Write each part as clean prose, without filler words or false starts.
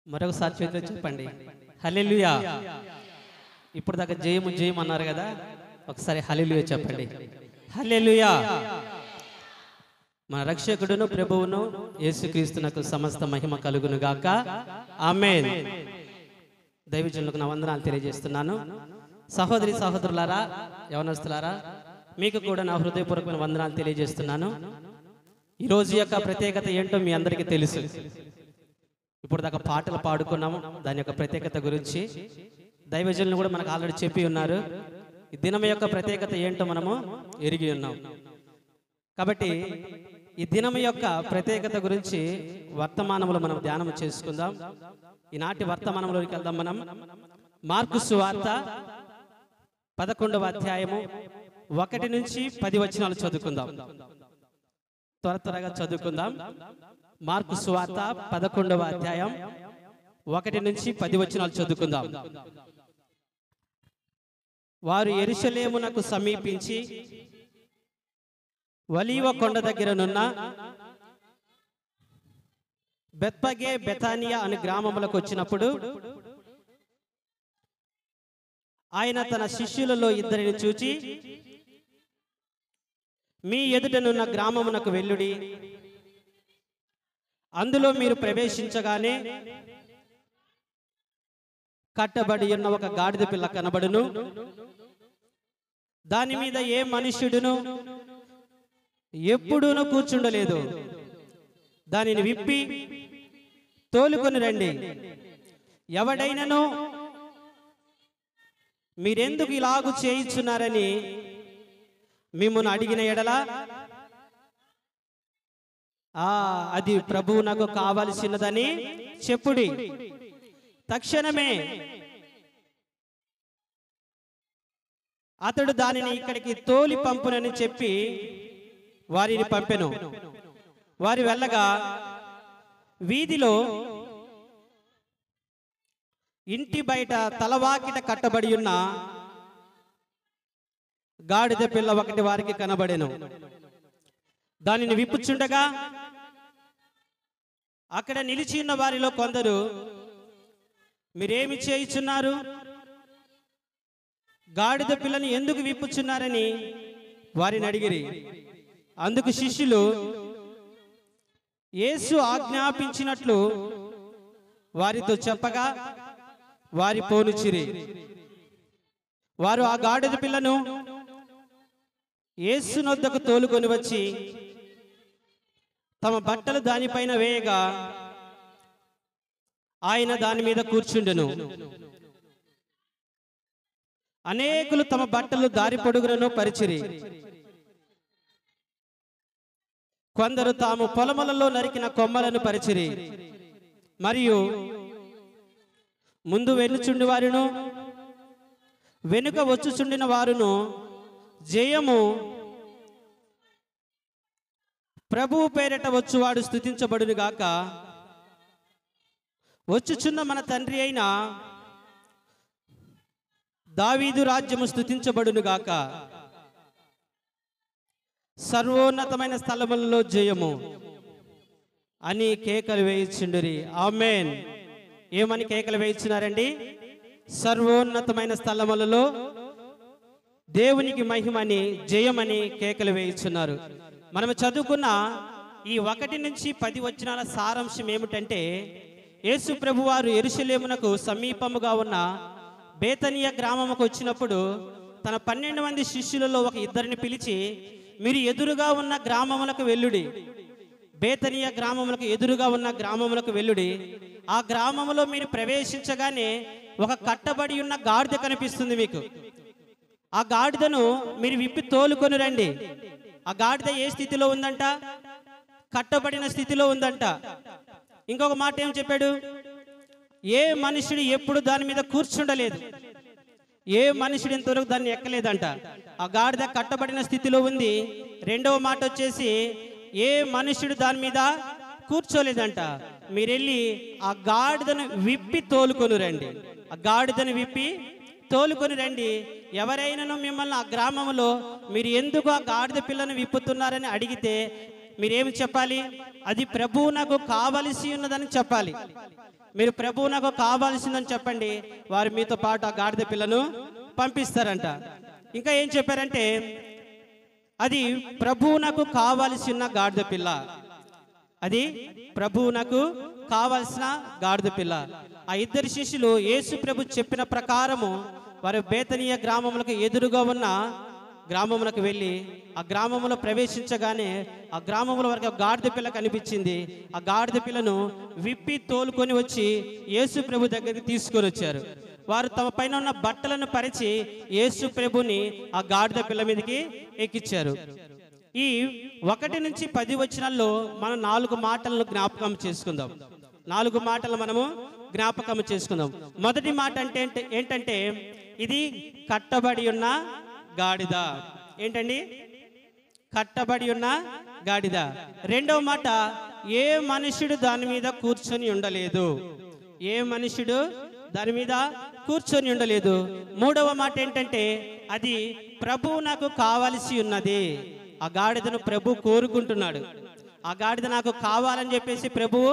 మరొకసారి చేతులు చెప్పండి. హల్లెలూయా. ఇప్పుడు దాకా జయము జయం అన్నారు కదా, ఒకసారి హల్లెలూయా చెప్పండి. హల్లెలూయా. మన రక్షకుడును ప్రభువును యేసుక్రీస్తునకు సమస్త మహిమ కలుగును గాక. ఆమేన్. దైవజనులకు నా వందనాలు తెలియజేస్తున్నాను. సహోదరి సహోదరులారా, యవనస్తులారా, మీకు కూడా నా హృదయపూర్వకమైన వందనాలు తెలియజేస్తున్నాను. ఈ రోజు యొక్క ప్రత్యేకత ఏంటో మీ అందరికీ తెలుసు. ఇప్పుడు దాకా పాటలు పాడుకున్నాము దాని యొక్క ప్రత్యేకత గురించి. దైవజనులు కూడా మనకు ఆల్రెడీ చెప్పి ఉన్నారు. ఈ దినం యొక్క ప్రత్యేకత ఏంటో మనము ఎరిగి ఉన్నాం. కాబట్టి ఈ దినం యొక్క ప్రత్యేకత గురించి వర్తమానంలో మనం ధ్యానం చేసుకుందాం. ఈనాటి వర్తమానంలోకి వెళ్దాం. మనం మార్కు సువార్త 11వ అధ్యాయము 1 నుంచి 10 వచనాలు చదువుకుందాం. త్వరగా చదువుకుందాం. మార్కు సువార్త 11వ అధ్యాయం 1 నుంచి 10 వచనాలు చదువుకుందాం. వారు యెరూషలేమునకు సమీపించి ఒలీవ కొండ దగ్గరనున్న బెత్పగే బెతానియా అనే గ్రామములకు వచ్చినప్పుడు ఆయన తన శిష్యులలో ఇద్దరిని చూచి, మీ ఎదుటనున్న గ్రామమునకు వెళ్ళుడి, అందులో మీరు ప్రవేశించగానే కట్టబడి ఉన్న ఒక గాడిద పిల్ల కనబడును. దాని మీద ఏ మనుష్యుడును ఎప్పుడూనూ కూర్చుండలేదు. దానిని విప్పి తోలుకొని రండి. ఎవడైనను మీరెందుకు ఇలాగు చేయించున్నారని మిమ్మును అడిగిన ఎడల అది ప్రభువు నాకు కావలసినదని చెప్పుడి. తక్షణమే అతడు దానిని ఇక్కడికి తోలి పంపునని చెప్పి వారిని పంపెను. వారి వెళ్ళగా వీధిలో ఇంటి బయట తలవాకిట కట్టబడి ఉన్న గాడిద పిల్ల ఒకటి వారికి కనబడెను. దానిని విప్పుచుండగా అక్కడ నిలిచి ఉన్న వారిలో కొందరు, మీరేమి చేయుచున్నారు? గాడిద పిల్లని ఎందుకు విప్పుచున్నారని వారిని అడిగిరి. అందుకు శిష్యులు యేసు ఆజ్ఞాపించినట్లు వారితో చెప్పగా వారి పోనుచిరి. వారు ఆ గాడిద పిల్లను యేసు నొద్దకు తోలుకొని వచ్చి తమ బట్టలు దానిపైన వేయగా ఆయన దాని మీద కూర్చుండెను. అనేకులు తమ బట్టలు దారి పొడుగులను పరిచిరి. కొందరు తాము పొలములలో నరికిన కొమ్మలను పరిచిరి. మరియు ముందు వెన్నుచుండి వారును వెనుక వచ్చుచుండిన వారును, జయము ప్రభువు పేరిట వచ్చువాడు స్తుతించబడును గాక, వచ్చుచున్న మన తండ్రి అయిన దావీదు రాజ్యము స్తుతించబడును గాక, సర్వోన్నతమైన స్థలములలో జయము అని కేకలు వేయిచుండిరి. ఆమేన్. ఏమని కేకలు వేయిచున్నారండి? సర్వోన్నతమైన స్థలములలో దేవునికి మహిమని, జయమని కేకలు వేయిచున్నారు. మనం చదువుకున్న ఈ 1 నుంచి 10 వచనాల సారాంశం ఏమిటంటే, యేసు ప్రభు వారు యెరూషలేమునకు సమీపముగా ఉన్న బేతనియా గ్రామముకు వచ్చినప్పుడు తన 12 మంది శిష్యులలో ఒక ఇద్దరిని పిలిచి, మీరు ఎదురుగా ఉన్న గ్రామములకు వెళ్ళుడి, బేతనియా గ్రామములకు ఎదురుగా ఉన్న గ్రామములకు వెళ్ళుడి. ఆ గ్రామములో మీరు ప్రవేశించగానే ఒక కట్టబడి ఉన్న గాడిద కనిపిస్తుంది మీకు. ఆ గాడిదను మీరు విప్పి తోలుకొని రండి. ఆ గాడిద ఏ స్థితిలో ఉందంట? కట్టబడిన స్థితిలో ఉందంట. ఇంకొక మాట ఏం చెప్పాడు? ఏ మనుషుడు ఎప్పుడు దాని మీద కూర్చుండలేదు, ఏ మనుషుడు ఇంతవరకు దాన్ని ఎక్కలేదంట. ఆ గాడిద కట్టబడిన స్థితిలో ఉంది. రెండవ మాట వచ్చేసి, ఏ మనుషుడు దాని మీద కూర్చోలేదంట. మీరెళ్ళి ఆ గాడిదను విప్పి తోలుకొని రండి. ఆ గాడిదను విప్పి తోలుకొని రండి. ఎవరైనాను మిమ్మల్ని ఆ గ్రామంలో మీరు ఎందుకు ఆ గాడిద పిల్లను విప్పుతున్నారని అడిగితే మీరేమి చెప్పాలి? అది ప్రభువు నాకు కావలసి ఉన్నదని చెప్పాలి. మీరు ప్రభువు నాకు కావాల్సిందని చెప్పండి, వారు మీతో పాటు ఆ గాడిద పిల్లను పంపిస్తారంట. ఇంకా ఏం చెప్పారంటే, అది ప్రభువు నాకు కావలసిన గాడిద పిల్ల, అది ప్రభువు నాకు కావలసిన గాడిద పిల్ల. ఆ ఇద్దరు శిష్యులు యేసు ప్రభు చెప్పిన ప్రకారము వారు బేతనీయ గ్రామములకు ఎదురుగా ఉన్న గ్రామములకు వెళ్ళి ఆ గ్రామంలో ప్రవేశించగానే ఆ గ్రామంలో వారికి ఒక గాడిద పిల్ల కనిపించింది. ఆ గాడిద పిల్లను విప్పి తోలుకొని వచ్చి యేసు ప్రభు దగ్గరికి తీసుకొని వచ్చారు. వారు తమ పైన ఉన్న బట్టలను పరిచి యేసు ప్రభుని ఆ గాడిద పిల్ల మీదకి ఎక్కించారు. ఈ 1 నుంచి 10 వచనాల్లో మనం 4 మాటలను జ్ఞాపకం చేసుకుందాం. 4 మాటలు మనము జ్ఞాపకం చేసుకుందాం. మొదటి మాట ఏంటంటే ఇది కట్టబడి ఉన్న గాడిద. ఏంటండి? కట్టబడి ఉన్న గాడిద. రెండవ మాట, ఏ మనుషుడు దాని మీద కూర్చొని ఉండలేదు. ఏ మనుషుడు దాని మీద కూర్చొని ఉండలేదు. మూడవ మాట ఏంటంటే అది ప్రభువు నాకు కావలసి ఉన్నది. ఆ గాడిదను ప్రభు కోరుకుంటున్నాడు. ఆ గాడిద నాకు కావాలని చెప్పేసి ప్రభువు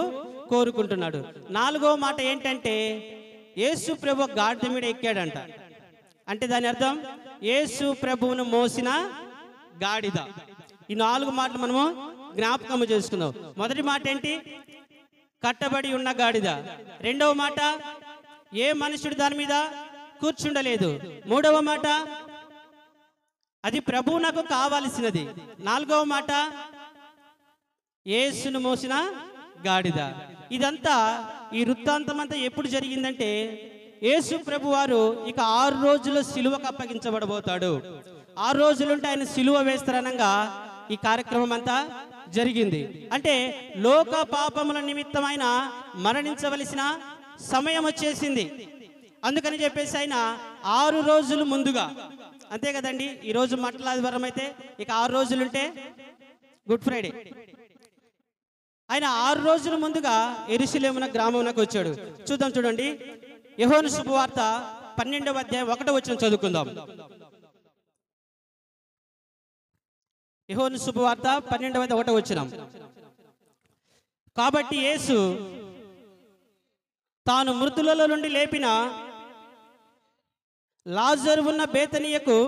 కోరుకుంటున్నాడు. నాలుగవ మాట ఏంటంటే యేసు ప్రభు గాడిద మీద ఎక్కాడంట. అంటే దాని అర్థం యేసు ప్రభువును మోసిన గాడిద. ఈ 4 మాటలు మనము జ్ఞాపకం చేసుకుందాం. మొదటి మాట ఏంటి? కట్టబడి ఉన్న గాడిద. రెండవ మాట, ఏ మనుషుడు దాని మీద కూర్చుండలేదు. మూడవ మాట, అది ప్రభువు నాకు కావాల్సినది. నాలుగవ మాట, యేసును మోసిన గాడిద. ఇదంతా ఈ వృత్తాంతం అంతా ఎప్పుడు జరిగిందంటే యేసు ప్రభు వారు ఇక 6 రోజులు సిలువకు అప్పగించబడబోతాడు. 6 రోజులుంటే ఆయన సిలువ వేస్తారనగా ఈ కార్యక్రమం అంతా జరిగింది. అంటే లోక పాపముల నిమిత్తమైన మరణించవలసిన సమయం వచ్చేసింది. అందుకని చెప్పేసి ఆయన 6 రోజులు ముందుగా, అంతే కదండి. ఈరోజు మట్ల ఆదివారం అయితే ఇక 6 రోజులుంటే గుడ్ ఫ్రైడే. ఆయన 6 రోజుల ముందుగా యెరూషలేమున గ్రామమునకు వచ్చాడు. చూడండి, యోహాను శుభవార్త 12వ అధ్యాయం 1వ వచనం చదువుకుందాం. యోహాను శుభవార్త 12వ అధ్యాయం 1వ వచనం. కాబట్టి యేసు తాను మృతులలో నుండి లేపిన లాజరు ఉన్న బేతనీయకు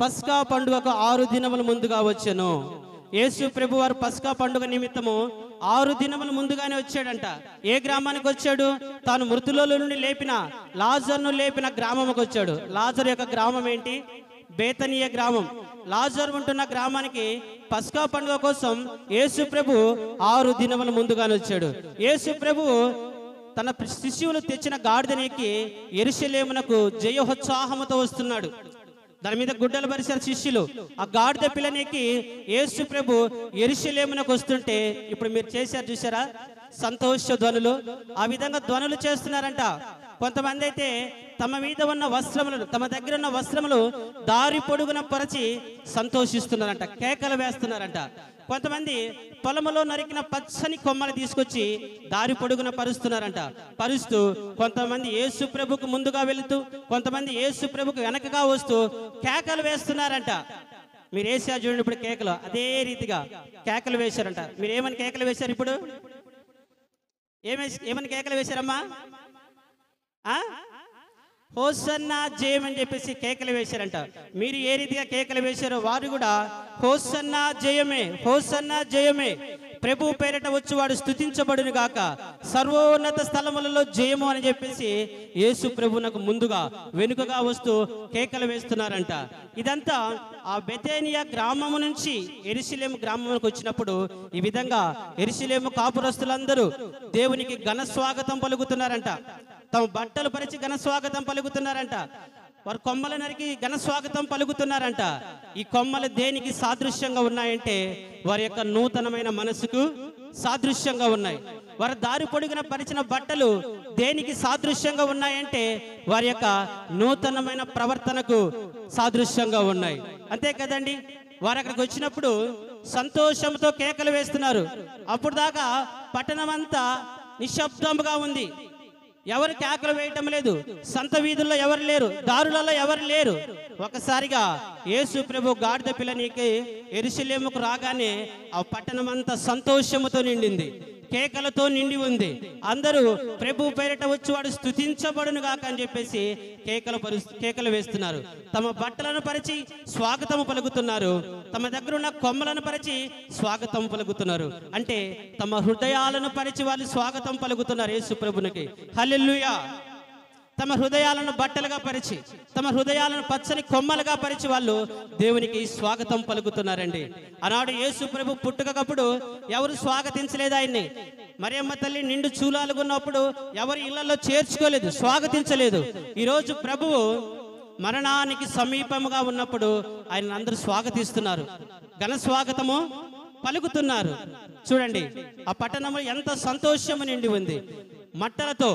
పస్కా పండుగకు 6 దినముల ముందుగా వచ్చెను. యేసు ప్రభు వారు పస్కా పండుగ నిమిత్తము 6 దినముల ముందుగానే వచ్చాడంట. ఏ గ్రామానికి వచ్చాడు? తాను మృతులలో నుండి లేపిన లాజరును లేపిన గ్రామంకి వచ్చాడు. లాజరు యొక్క గ్రామం ఏంటి? బేతనీయ గ్రామం. లాజరు ఉంటున్న గ్రామానికి పస్కా పండుగ కోసం యేసు ప్రభు 6 దినముల ముందుగానే వచ్చాడు. యేసు ప్రభు తన శిష్యులు తెచ్చిన గాడిదనికి యెరూషలేమునకు జయోత్సాహముతో వస్తున్నాడు. దాని మీద గుడ్డలు పరిచారు శిష్యులు. ఆ గాడిద పిల్లనికి యేసు ప్రభు యెరూషలేమునకు వస్తుంటే ఇప్పుడు మీరు చేశారు చూసారా సంతోష ధ్వనులు. ఆ విధంగా ధ్వనులు చేస్తున్నారంట. కొంతమంది అయితే తమ మీద ఉన్న వస్త్రములు, తమ దగ్గర ఉన్న వస్త్రములు దారి పొడుగున పరచి సంతోషిస్తున్నారంట, కేకలు వేస్తున్నారంట. కొంతమంది పొలములో నరికిన పచ్చని కొమ్మలు తీసుకొచ్చి దారి పొడుగున పరుస్తున్నారంట. పరుస్తూ కొంతమంది యేసు ప్రభుకు ముందుగా వెళుతూ, కొంతమంది యేసు ప్రభుకు వెనకగా వస్తూ కేకలు వేస్తున్నారంట. మీరు వేసారు చూడండి ఇప్పుడు కేకలు, అదే రీతిగా కేకలు వేశారంట. మీరు ఏమని కేకలు వేశారు? ఇప్పుడు ఏమని కేకలు వేశారమ్మా? హోసన్నా జయమని చెప్పేసి కేకలు వేశారంట. మీరు ఏ రీతిగా కేకలు వేశారో వారు కూడా హోసన్నా జయమే, హోసన్నా జయమే, ప్రభు పేరట వచ్చి వాడు స్తుతించబడును గాక, సర్వోన్నత స్థలములలో జయము అని చెప్పేసి యేసు ప్రభునకు ముందుగా వెనుకగా వస్తూ కేకలు వేస్తున్నారంట. ఇదంతా ఆ బెతేనియా గ్రామము నుంచి యెరూషలేము గ్రామంలోకి వచ్చినప్పుడు ఈ విధంగా యెరూషలేము కాపురస్తులందరూ దేవునికి ఘన స్వాగతం పలుకుతున్నారంట. తమ బట్టలు పరిచి ఘన స్వాగతం పలుకుతున్నారంట. వారు కొమ్మలు నరికి ఘన స్వాగతం పలుకుతున్నారంట. ఈ కొమ్మలు దేనికి సాదృశ్యంగా ఉన్నాయంటే వారి యొక్క నూతనమైన మనసుకు సాదృశ్యంగా ఉన్నాయి. వారు దారి పొడుగున పరిచిన బట్టలు దేనికి సాదృశ్యంగా ఉన్నాయంటే వారి యొక్క నూతనమైన ప్రవర్తనకు సాదృశ్యంగా ఉన్నాయి. అంతే కదండి. వారు అక్కడికి వచ్చినప్పుడు సంతోషంతో కేకలు వేస్తున్నారు. అప్పుడు దాకా పట్టణం అంతా నిశ్శబ్దంగా ఉంది. ఎవరు కేకలు వేయటం లేదు, సంత వీధుల్లో ఎవరు లేరు, దారులలో ఎవరు లేరు. ఒకసారిగా యేసు ప్రభు గాడిద పిల్లనికి యెరూషలేముకు రాగానే ఆ పట్టణం అంతా సంతోషముతో నిండింది, కేకలతో నిండి ఉంది. అందరూ ప్రభు పేరిట వచ్చి వాడు స్తుతించబడును గాక అని చెప్పేసి కేకలు వేస్తున్నారు. తమ బట్టలను పరిచి స్వాగతం పలుకుతున్నారు, తమ దగ్గర ఉన్న కొమ్మలను పరిచి స్వాగతం పలుకుతున్నారు. అంటే తమ హృదయాలను పరిచి వాళ్ళు స్వాగతం పలుకుతున్నారు యేసు ప్రభునికి. హల్లెలూయా. తమ హృదయాలను బట్టలుగా పరిచి, తమ హృదయాలను పచ్చని కొమ్మలుగా పరిచి వాళ్ళు దేవునికి స్వాగతం పలుకుతున్నారండి. ఆనాడు యేసు ప్రభు పుట్టుకప్పుడు ఎవరు స్వాగతించలేదు ఆయన్ని. మరియమ్మ తల్లి నిండు చూలాలుగున్నప్పుడు ఎవరు ఇళ్లలో చేర్చుకోలేదు, స్వాగతించలేదు. ఈరోజు ప్రభువు మరణానికి సమీపముగా ఉన్నప్పుడు ఆయన అందరూ స్వాగతిస్తున్నారు, ఘన స్వాగతము పలుకుతున్నారు. చూడండి, ఆ పట్టణంలో ఎంత సంతోషము నిండి ఉంది. మట్టలతో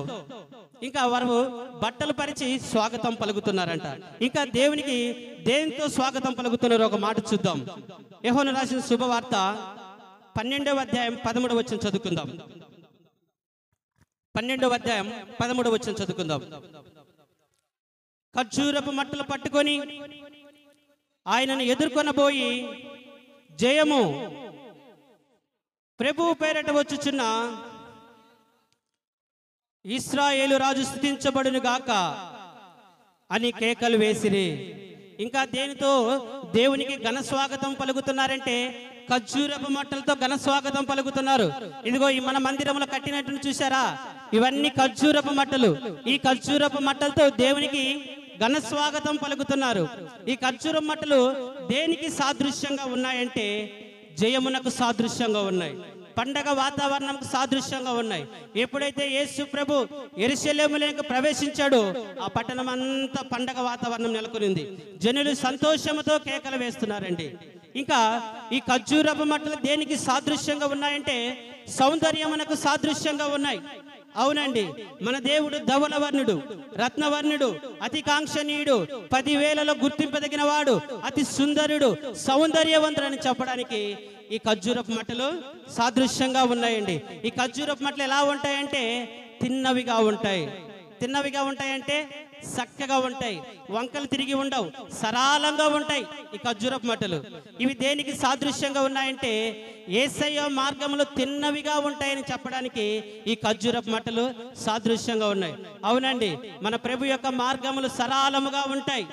ఇంకా వారు బట్టలు పరిచి స్వాగతం పలుకుతున్నారంట. ఇంకా దేవునికి దేనితో స్వాగతం పలుకుతున్నారో ఒక మాట చూద్దాం. యోహాను రాసిన శుభవార్త 12వ అధ్యాయం 13వ వచనం చదువుకుందాం. 12వ అధ్యాయం 13వ వచనం చదువుకుందాం. ఖర్జూరపు మట్టలు పట్టుకొని ఆయనను ఎదుర్కొనబోయి, జయము, ప్రభువు పేరట వచ్చుచున్న ఇశ్రాయేలు రాజు స్తుతించబడును గాక అని కేకలు వేసిరి. ఇంకా దేనితో దేవునికి ఘన స్వాగతం పలుకుతున్నారంటే ఖర్జూరపు మట్టలతో ఘన స్వాగతం పలుకుతున్నారు. ఇదిగో ఈ మన మందిరంలో కట్టినట్టు చూసారా, ఇవన్నీ ఖర్జూరపు మట్టలు. ఈ ఖర్జూరపు మట్టలతో దేవునికి ఘన స్వాగతం పలుకుతున్నారు. ఈ ఖర్జూరపు మట్టలు దేనికి సాదృశ్యంగా ఉన్నాయంటే జయమునకు సాదృశ్యంగా ఉన్నాయి, పండగ వాతావరణంకు సాదృశ్యంగా ఉన్నాయి. ఎప్పుడైతే యేసు ప్రభు యెరూషలేములోకి ప్రవేశించాడో ఆ పట్టణం అంతా పండగ వాతావరణం నెలకొనింది. జనులు సంతోషంతో కేకలు వేస్తున్నారండి. ఇంకా ఈ ఖర్జూరపు మట్టలు దేనికి సాదృశ్యంగా ఉన్నాయంటే సౌందర్యమునకు సాదృశ్యంగా ఉన్నాయి. అవునండి, మన దేవుడు ధవలవర్ణుడు, రత్నవర్ణుడు, అతి కాంక్షణీయుడు, 10,000లో గుర్తింపదగిన వాడు, అతి సుందరుడు, సౌందర్యవంతుడు అని చెప్పడానికి ఈ ఖర్జూరపు మట్టలు సాదృశ్యంగా ఉన్నాయండి. ఈ ఖర్జూరపు మట్టలు ఎలా ఉంటాయంటే తిన్నవిగా ఉంటాయి. తిన్నవిగా ఉంటాయంటే చక్కగా ఉంటాయి, వంకలు తిరిగి ఉండవు, సరళంగా ఉంటాయి ఈ ఖర్జూరపు మట్టలు. ఇవి దేనికి సాదృశ్యంగా ఉన్నాయంటే యేసయ్య మార్గములు తిన్నవిగా ఉంటాయని చెప్పడానికి ఈ ఖర్జూరపు మట్టలు సాదృశ్యంగా ఉన్నాయి. అవునండి, మన ప్రభు యొక్క మార్గములు సరళముగా ఉంటాయి,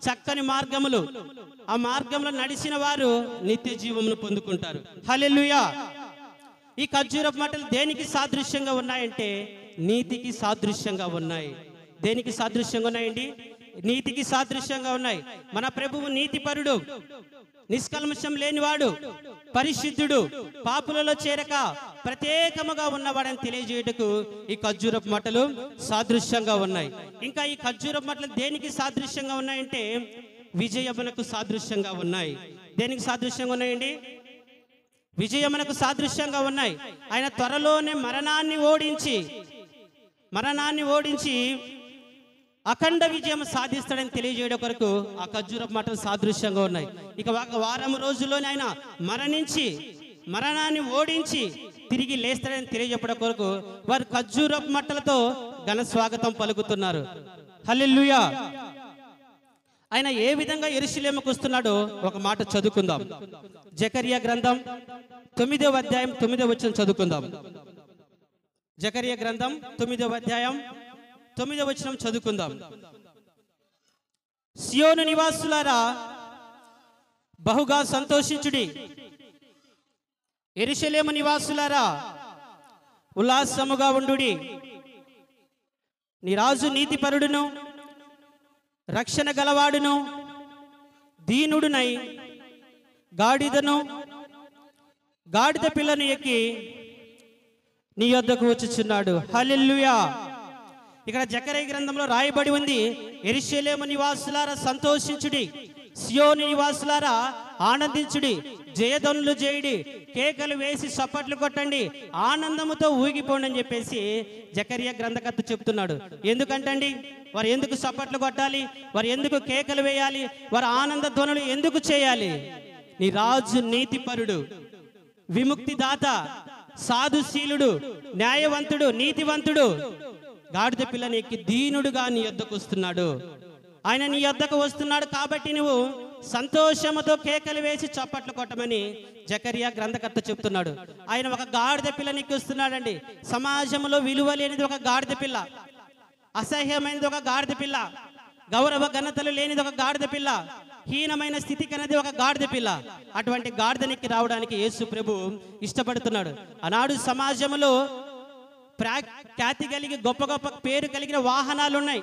చక్కని మార్గములు. ఆ మార్గంలో నడిచిన వారు నిత్య జీవమును పొందుకుంటారు. హల్లెలూయా. ఈ ఖర్జూరపు మట్టలు దేనికి సాదృశ్యంగా ఉన్నాయంటే నీతికి సాదృశ్యంగా ఉన్నాయి. దేనికి సాదృశ్యంగా ఉన్నాయండి? నీతికి సాదృశ్యంగా ఉన్నాయి. మన ప్రభువు నీతిపరుడు, నిష్కల్మషం లేనివాడు, పరిశుద్ధుడు, పాపులలో చేరక ప్రత్యేకముగా ఉన్నవాడని తెలియజేయటకు ఈ ఖర్జూరపు మట్టలు సాదృశ్యంగా ఉన్నాయి. ఇంకా ఈ ఖర్జూరపు మట్టలు దేనికి సాదృశ్యంగా ఉన్నాయంటే విజయమునకు సాదృశ్యంగా ఉన్నాయి. దేనికి సాదృశ్యంగా ఉన్నాయండి? విజయమునకు సాదృశ్యంగా ఉన్నాయి. ఆయన త్వరలోనే మరణాన్ని ఓడించి అఖండ విజయం సాధిస్తాడని తెలియజేయడం కొరకు ఆ ఖర్జూరపు మట్టలు సాదృశ్యంగా ఉన్నాయి. ఇక ఒక వారం రోజుల్లోనే ఆయన మరణాన్ని ఓడించి తిరిగి లేస్తాడని తెలియజెప్పడం కొరకు వారు ఖర్జూరపు మట్టలతో ఘన స్వాగతం పలుకుతున్నారు. హల్లెలూయా. ఆయన ఏ విధంగా యెరూషలేముకు వస్తున్నాడో ఒక మాట చదువుకుందాం. జకరియా గ్రంథం 9వ అధ్యాయం 9వ వచనం చదువుకుందాం. జకరియా గ్రంథం 9వ అధ్యాయం 9వ వచనం చదువుకుందాం. సియోను నివాసులారా బహుగా సంతోషించుడి, యెరూషలేము నివాసులారా ఉల్లాసముగా ఉండుడి. నీ రాజు నీతిపరుడును, రక్షణ గలవాడును, దీనుడునై గాడిద పిల్లను ఎక్కి నీ యొద్దకు వచ్చుచున్నాడు. హల్లెలూయా. ఇక్కడ జకరియా గ్రంథంలో రాయబడి ఉంది, యెరూషలేము నివాసులారా సంతోషించుడి, సియోను నివాసులారా ఆనందించుడి, జయధ్వనులు చేయుడి, కేకలు వేసి చప్పట్లు కొట్టండి, ఆనందముతో ఊగిపోండి అని చెప్పేసి జకరియా గ్రంథకర్త చెప్తున్నాడు. ఎందుకంటండి వారు ఎందుకు చప్పట్లు కొట్టాలి, వారు ఎందుకు కేకలు వేయాలి, వారు ఆనంద ధ్వనులు ఎందుకు చేయాలి? నీ రాజు నీతిపరుడు, విముక్తిదాత, సాధుశీలుడు, న్యాయవంతుడు, నీతివంతుడు, గాడిద పిల్లని ఎక్కి దీనుడుగా నీ యొద్దకు వస్తున్నాడు. ఆయన నీ యొద్దకు వస్తున్నాడు కాబట్టి నువ్వు సంతోషముతో కేకలు వేసి చప్పట్లు కొట్టమని జకరియా గ్రంథకర్త చెప్తున్నాడు. ఆయన ఒక గాడిద పిల్లని ఎక్కి వస్తున్నాడండి. సమాజంలో విలువ లేనిది ఒక గాడిద పిల్ల, అసహ్యమైనది ఒక గాడిద పిల్ల, గౌరవ ఘనతలు లేనిది ఒక గాడిద పిల్ల, హీనమైన స్థితి కనేది ఒక గాడిద పిల్ల. అటువంటి గాడిదనికి రావడానికి యేసు ప్రభు ఇష్టపడుతున్నాడు. ఆనాడు సమాజంలో ఖ్యాతి కలిగి గొప్ప గొప్ప పేరు కలిగిన వాహనాలు ఉన్నాయి.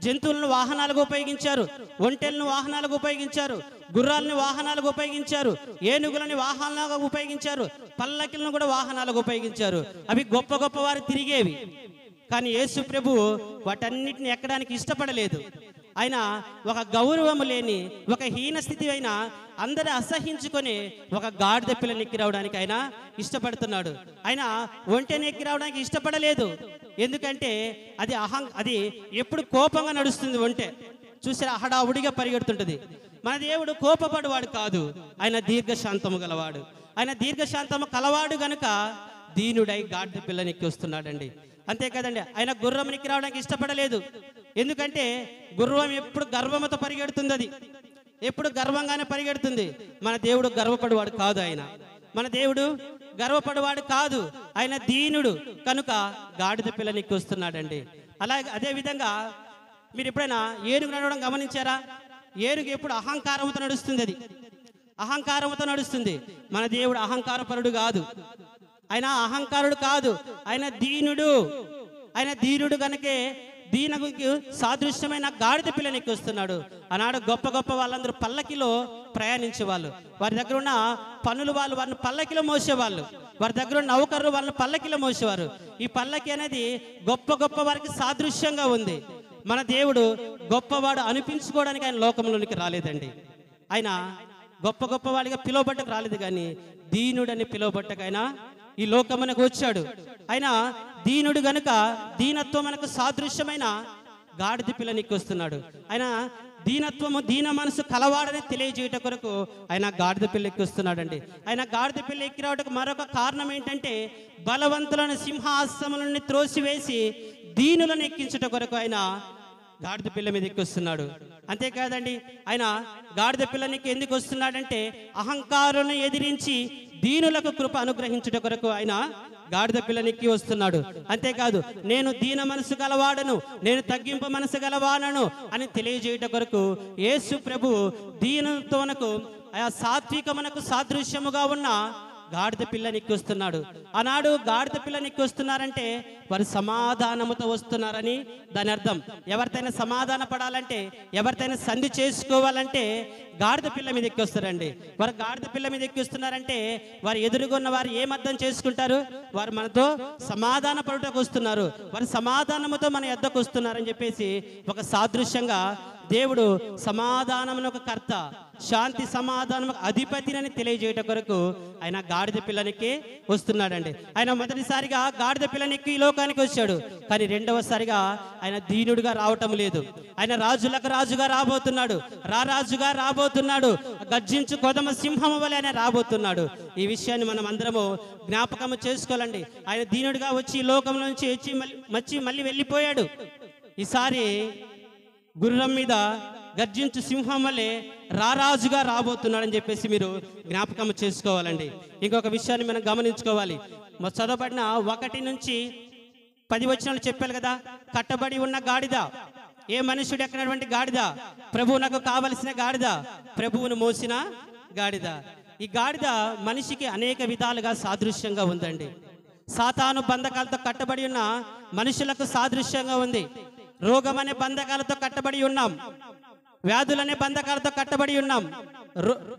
జంతువులను వాహనాలుగా ఉపయోగించారు, ఒంటెలను వాహనాలుగా ఉపయోగించారు, గుర్రాలను వాహనాలుగా ఉపయోగించారు, ఏనుగులని వాహనాలుగా ఉపయోగించారు, పల్లకిలను కూడా వాహనాలుగా ఉపయోగించారు. అవి గొప్ప గొప్ప వారు తిరిగేవి. కానీ యేసు ప్రభు వాటన్నిటిని ఎక్కడానికి ఇష్టపడలేదు. ఆయన ఒక గౌరవము లేని, ఒక హీన స్థితి అయినా అందరూ అసహించుకొని ఒక గాడిద పిల్లని ఎక్కి రావడానికి ఆయన ఇష్టపడుతున్నాడు. ఆయన ఒంటెని ఎక్కి రావడానికి ఇష్టపడలేదు. ఎందుకంటే అది ఎప్పుడు కోపంగా నడుస్తుంది. ఒంటె చూసారా, హడావుడిగా పరిగెడుతుంటది. మన దేవుడు కోపపడువాడు కాదు, ఆయన దీర్ఘశాంతము గలవాడు. ఆయన దీర్ఘశాంతము కలవాడు గనుక దీనుడై గాడిద పిల్లని ఎక్కి వస్తున్నాడండి. అంతే కదండి, ఆయన గుర్రం ఎక్కి రావడానికి ఇష్టపడలేదు. ఎందుకంటే గుర్రం ఎప్పుడు గర్వముతో పరిగెడుతుంది, అది ఎప్పుడు గర్వంగానే పరిగెడుతుంది. మన దేవుడు గర్వపడువాడు కాదు. మన దేవుడు గర్వపడువాడు కాదు, ఆయన దీనుడు కనుక గాడిద పిల్లని ఎక్కి వస్తున్నాడండి. అలాగే అదే విధంగా మీరు ఎప్పుడైనా ఏనుగు నడవడం గమనించారా? ఏనుగు ఎప్పుడు అహంకారంతో నడుస్తుంది, అది అహంకారంతో నడుస్తుంది. మన దేవుడు అహంకారపరుడు కాదు, ఆయన అహంకారుడు కాదు, ఆయన దీనుడు. ఆయన దీనుడు కనుకే దీనకు సాదృశ్యమైన గాడిద పిల్లని ఎక్కి వస్తున్నాడు. ఆనాడు గొప్ప గొప్ప వాళ్ళందరూ పల్లకిలో ప్రయాణించేవాళ్ళు. వారి దగ్గర ఉన్న పనులు వాళ్ళు వారిని పల్లకిలో మోసేవాళ్ళు. వారి దగ్గర ఉన్న నౌకర్లు వాళ్ళని పల్లకిలో మోసేవారు. ఈ పల్లకి అనేది గొప్ప గొప్ప వారికి సాదృశ్యంగా ఉంది. మన దేవుడు గొప్పవాడు అనిపించుకోవడానికి ఆయన లోకంలోనికి రాలేదండి. ఆయన గొప్ప గొప్ప వాడిగా పిలువబట్టకు రాలేదు, కానీ దీనుడని పిలువబట్టకు ఆయన ఈ లోకమునకు వచ్చాడు. ఆయన దీనుడు గనుక దీనత్వం మనకు సాదృశ్యమైన గాడిద పిల్లని ఎక్కి వస్తున్నాడు. ఆయన దీనత్వము, దీన మనసు కలవాడని తెలియజేయట కొరకు ఆయన గాడిద పిల్ల ఎక్కి వస్తున్నాడండి. ఆయన గాడిద పిల్ల ఎక్కి రావడానికి మరొక కారణం ఏంటంటే బలవంతులను సింహాసనములను త్రోసివేసి దీనులను ఎక్కించుట కొరకు ఆయన గాడిద పిల్ల మీద ఎక్కి వస్తున్నాడు. అంతేకాదండి, ఆయన గాడిద పిల్లనికి ఎందుకు వస్తున్నాడంటే అహంకారులను ఎదిరించి దీనులకు కృప అనుగ్రహించుట కొరకు ఆయన గాడిద పిల్లనికి వస్తున్నాడు. అంతేకాదు, నేను దీన మనసు గలవాడను, నేను తగ్గింపు మనసు గలవాడను అని తెలియజేయట కొరకు యేసు ప్రభు దీనత్వమునకు సాత్వికమునకు సాదృశ్యముగా ఉన్న గాడిద పిల్లనికి వస్తున్నాడు. ఆనాడు గాడిద పిల్లనికి వస్తున్నారంటే వారు సమాధానముతో వస్తున్నారని దాని అర్థం. ఎవరితోనైనా సమాధాన పడాలంటే, ఎవరితోనైనా సంధి చేసుకోవాలంటే గాడిద పిల్ల మీద ఎక్కి వస్తారండి. వారు గాడిద పిల్ల మీద ఎక్కి వస్తున్నారంటే వారు ఎదురుగున్న వారు ఏం అర్థం చేసుకుంటారు? వారు మనతో సమాధాన పడుటకు వస్తున్నారు, వారు సమాధానముతో మన యొద్దకు వస్తున్నారని చెప్పేసి ఒక సాదృశ్యంగా దేవుడు సమాధానమునకు కర్త, శాంతి సమాధానం అధిపతిని తెలియజేయట కొరకు ఆయన గాడిద పిల్లనికి వస్తున్నాడండి. ఆయన మొదటిసారిగా గాడిద పిల్లనికి ఈ లోకానికి వచ్చాడు, కానీ రెండవసారిగా ఆయన దీనుడుగా రావటం లేదు. ఆయన రాజులకు రాజుగా రాబోతున్నాడు, రాజుగా రాబోతున్నాడు, గర్జించు కొదమ సింహం వలె ఆయన రాబోతున్నాడు. ఈ విషయాన్ని మనం అందరము జ్ఞాపకం చేసుకోవాలండి. ఆయన దీనుడిగా వచ్చి ఈ లోకంలో నుంచి మళ్ళీ వెళ్ళిపోయాడు. ఈసారి గుర్రం మీద గర్జించు సింహం వల్లే రారాజుగా రాబోతున్నాడని చెప్పేసి మీరు జ్ఞాపకం చేసుకోవాలండి. ఇంకొక విషయాన్ని మనం గమనించుకోవాలి. చదవబడిన 1 నుంచి 10 వచనాలు చెప్పాలి కదా. కట్టబడి ఉన్న గాడిద, ఏ మనుషుడు ఎక్కనటువంటి గాడిద? ప్రభువునకు కావలసిన గాడిద, ప్రభువును మోసిన గాడిద. ఈ గాడిద మనిషికి అనేక విధాలుగా సాదృశ్యంగా ఉందండి. సాతాను బంధకాలతో కట్టబడి ఉన్న మనుషులకు సాదృశ్యంగా ఉంది. రోగం అనే బంధకాలతో కట్టబడి ఉన్నాం, వ్యాధులనే బంధకాలతో కట్టబడి ఉన్నాం,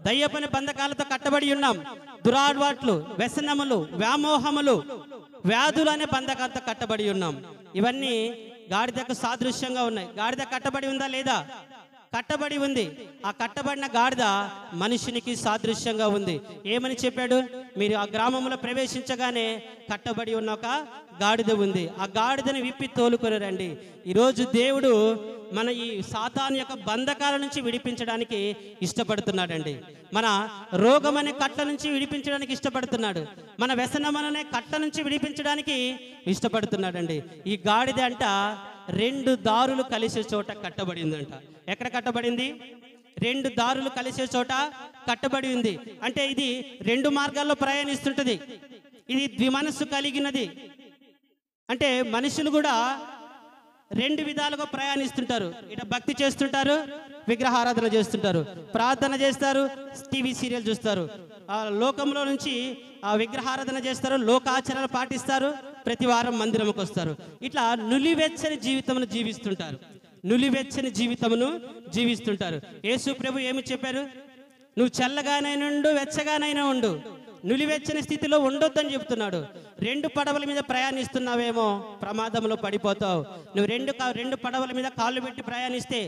దయ్యపనే బంధకాలతో కట్టబడి ఉన్నాం, దురాడ్వాట్లు, వ్యసనములు, వ్యామోహములు, వ్యాధులు అనే బంధకాలతో కట్టబడి ఉన్నాం. ఇవన్నీ గాడిదకు సాదృశ్యంగా ఉన్నాయి. గాడిద కట్టబడి ఉందా లేదా? కట్టబడి ఉంది. ఆ కట్టబడిన గాడిద మనుషునికి సాదృశ్యంగా ఉంది. ఏమని చెప్పాడు? మీరు ఆ గ్రామంలో ప్రవేశించగానే కట్టబడి ఉన్న ఒక గాడిద ఉంది. ఆ గాడిదని విప్పి తోలుకొని రండి. ఈరోజు దేవుడు మన ఈ సాతాను యొక్క బంధకాల నుంచి విడిపించడానికి ఇష్టపడుతున్నాడండి. మన రోగం అనే కట్ట నుంచి విడిపించడానికి ఇష్టపడుతున్నాడు. మన వ్యసనం అనే కట్ట నుంచి విడిపించడానికి ఇష్టపడుతున్నాడండి. ఈ గాడిద అంట 2 దారులు కలిసే చోట కట్టబడిందంట. ఎక్కడ కట్టబడింది? 2 దారులు కలిసే చోట కట్టబడి ఉంది. అంటే ఇది 2 మార్గాల్లో ప్రయాణిస్తుంటది. ఇది ద్విమనస్సు కలిగినది. అంటే మనుషులు కూడా 2 విధాలుగా ప్రయాణిస్తుంటారు. ఇట భక్తి చేస్తుంటారు, విగ్రహారాధన చేస్తుంటారు, ప్రార్థన చేస్తారు, టీవీ సీరియల్ చూస్తారు. ఆ లోకంలో నుంచి ఆ విగ్రహారాధన చేస్తారు, లోకాచారాలు పాటిస్తారు, ప్రతి వారం మందిరంకి వస్తారు. ఇట్లా నులివెచ్చని జీవితమును జీవిస్తుంటారు. నులివెచ్చని జీవితమును జీవిస్తుంటారు. యేసు ప్రభు ఏమి చెప్పారు? నువ్వు చల్లగానైనా ఉండు, వెచ్చగానైనా ఉండు, నులివెచ్చని స్థితిలో ఉండొద్దని చెప్తున్నాడు. 2 పడవల మీద ప్రయాణిస్తున్నావేమో ప్రమాదంలో పడిపోతావు. నువ్వు 2 పడవల మీద కాళ్ళు పెట్టి ప్రయాణిస్తే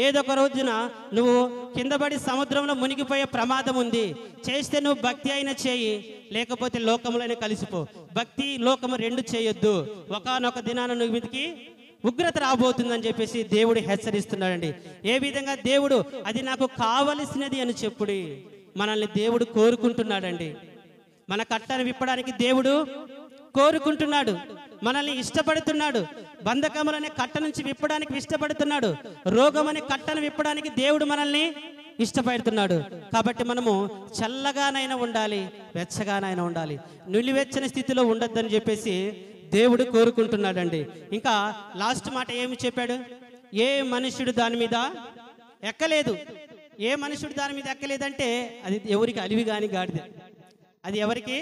ఏదో ఒక రోజున నువ్వు కింద పడి సముద్రంలో మునిగిపోయే ప్రమాదం ఉంది. చేస్తే నువ్వు భక్తి అయినా చేయి, లేకపోతే లోకంలోనే కలిసిపో. భక్తి లోకము 2 చేయొద్దు. ఒకానొక దినాన నువ్వు మీదకి ఉగ్రత రాబోతుందని చెప్పేసి దేవుడు హెచ్చరిస్తున్నాడండి. ఏ విధంగా దేవుడు అది నాకు కావలసినది అని చెప్పుడి మనల్ని దేవుడు కోరుకుంటున్నాడండి. మన కట్టను విప్పడానికి దేవుడు కోరుకుంటున్నాడు, మనల్ని ఇష్టపడుతున్నాడు. బంధకములనే కట్ట నుంచి విప్పడానికి ఇష్టపడుతున్నాడు. రోగం అనే కట్టను విప్పడానికి దేవుడు మనల్ని ఇష్టపడుతున్నాడు. కాబట్టి మనము చల్లగానైనా ఉండాలి, వెచ్చగానైనా ఉండాలి, నులివెచ్చని స్థితిలో ఉండొద్దని చెప్పేసి దేవుడు కోరుకుంటున్నాడండి. ఇంకా లాస్ట్ మాట ఏమి చెప్పాడు? ఏ మనుషుడు దాని మీద ఎక్కలేదు. ఏ మనుషుడు దాని మీద ఎక్కలేదంటే అది ఎవరికి అలివి కాని గాడిద. అది ఎవరికి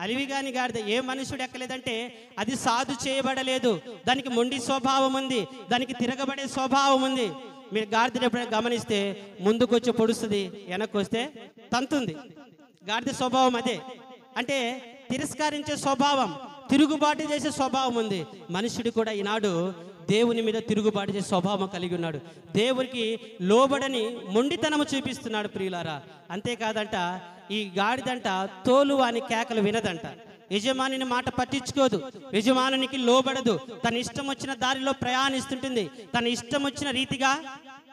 అలివి కాని గాడిద. ఏ మనుషుడు ఎక్కలేదంటే అది సాధు చేయబడలేదు. దానికి మొండి స్వభావం ఉంది, దానికి తిరగబడే స్వభావం ఉంది. మీరు గాడిద ఎప్పుడైనా గమనిస్తే ముందుకు వచ్చి పొడుస్తుంది, వెనక్కి వస్తే తంతుంది. గాడిద స్వభావం అదే. అంటే తిరస్కరించే స్వభావం, తిరుగుబాటు చేసే స్వభావం ఉంది. మనుషుడు కూడా ఈనాడు దేవుని మీద తిరుగుబాటు చేసే స్వభావం కలిగి ఉన్నాడు. దేవునికి లోబడని మొండితనము చూపిస్తున్నాడు ప్రియులారా. అంతేకాదంట ఈ గాడిదంట తోలు అని కేకలు వినదంట. యజమానిని మాట పట్టించుకోదు, యజమానునికి లోబడదు, తన ఇష్టం వచ్చిన దారిలో ప్రయాణిస్తుంటుంది, తన ఇష్టం వచ్చిన రీతిగా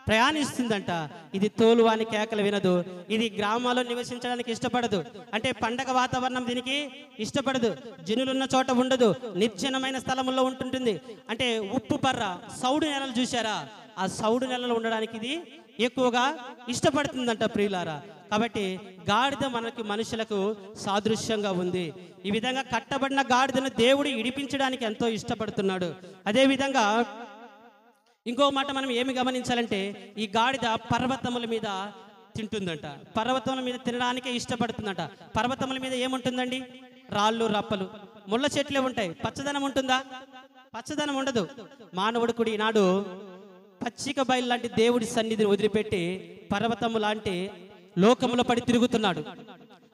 ప్రయాణిస్తుందంట. ఇది తోలువాని కేకలు వినదు. ఇది గ్రామాల్లో నివసించడానికి ఇష్టపడదు. అంటే పండగ వాతావరణం దీనికి ఇష్టపడదు. జనులున్న చోట ఉండదు, నిర్జనమైన స్థలంలో ఉంటుంటుంది. అంటే ఉప్పు పర్ర సౌడు నెలలు చూసారా? ఆ సౌడు నెలలో ఉండడానికి ఇది ఎక్కువగా ఇష్టపడుతుందంట ప్రియులారా. కాబట్టి గాడిద మనకి మనుషులకు సాదృశ్యంగా ఉంది. ఈ విధంగా కట్టబడిన గాడిదను దేవుడు ఇడిపించడానికి ఎంతో ఇష్టపడుతున్నాడు. అదేవిధంగా ఇంకో మాట మనం ఏమి గమనించాలంటే ఈ గాడిద పర్వతముల మీద తింటుందంట. పర్వతముల మీద తినడానికే ఇష్టపడుతుందంట. పర్వతముల మీద ఏముంటుందండి? రాళ్ళు, రప్పలు, ముళ్ళ చెట్లే ఉంటాయి. పచ్చదనం ఉంటుందా? పచ్చదనం ఉండదు. మానవుడు కూడా ఈనాడు పచ్చిక బయలు లాంటి దేవుడి సన్నిధిని వదిలిపెట్టి పర్వతము లాంటి లోకములో పడి తిరుగుతున్నాడు.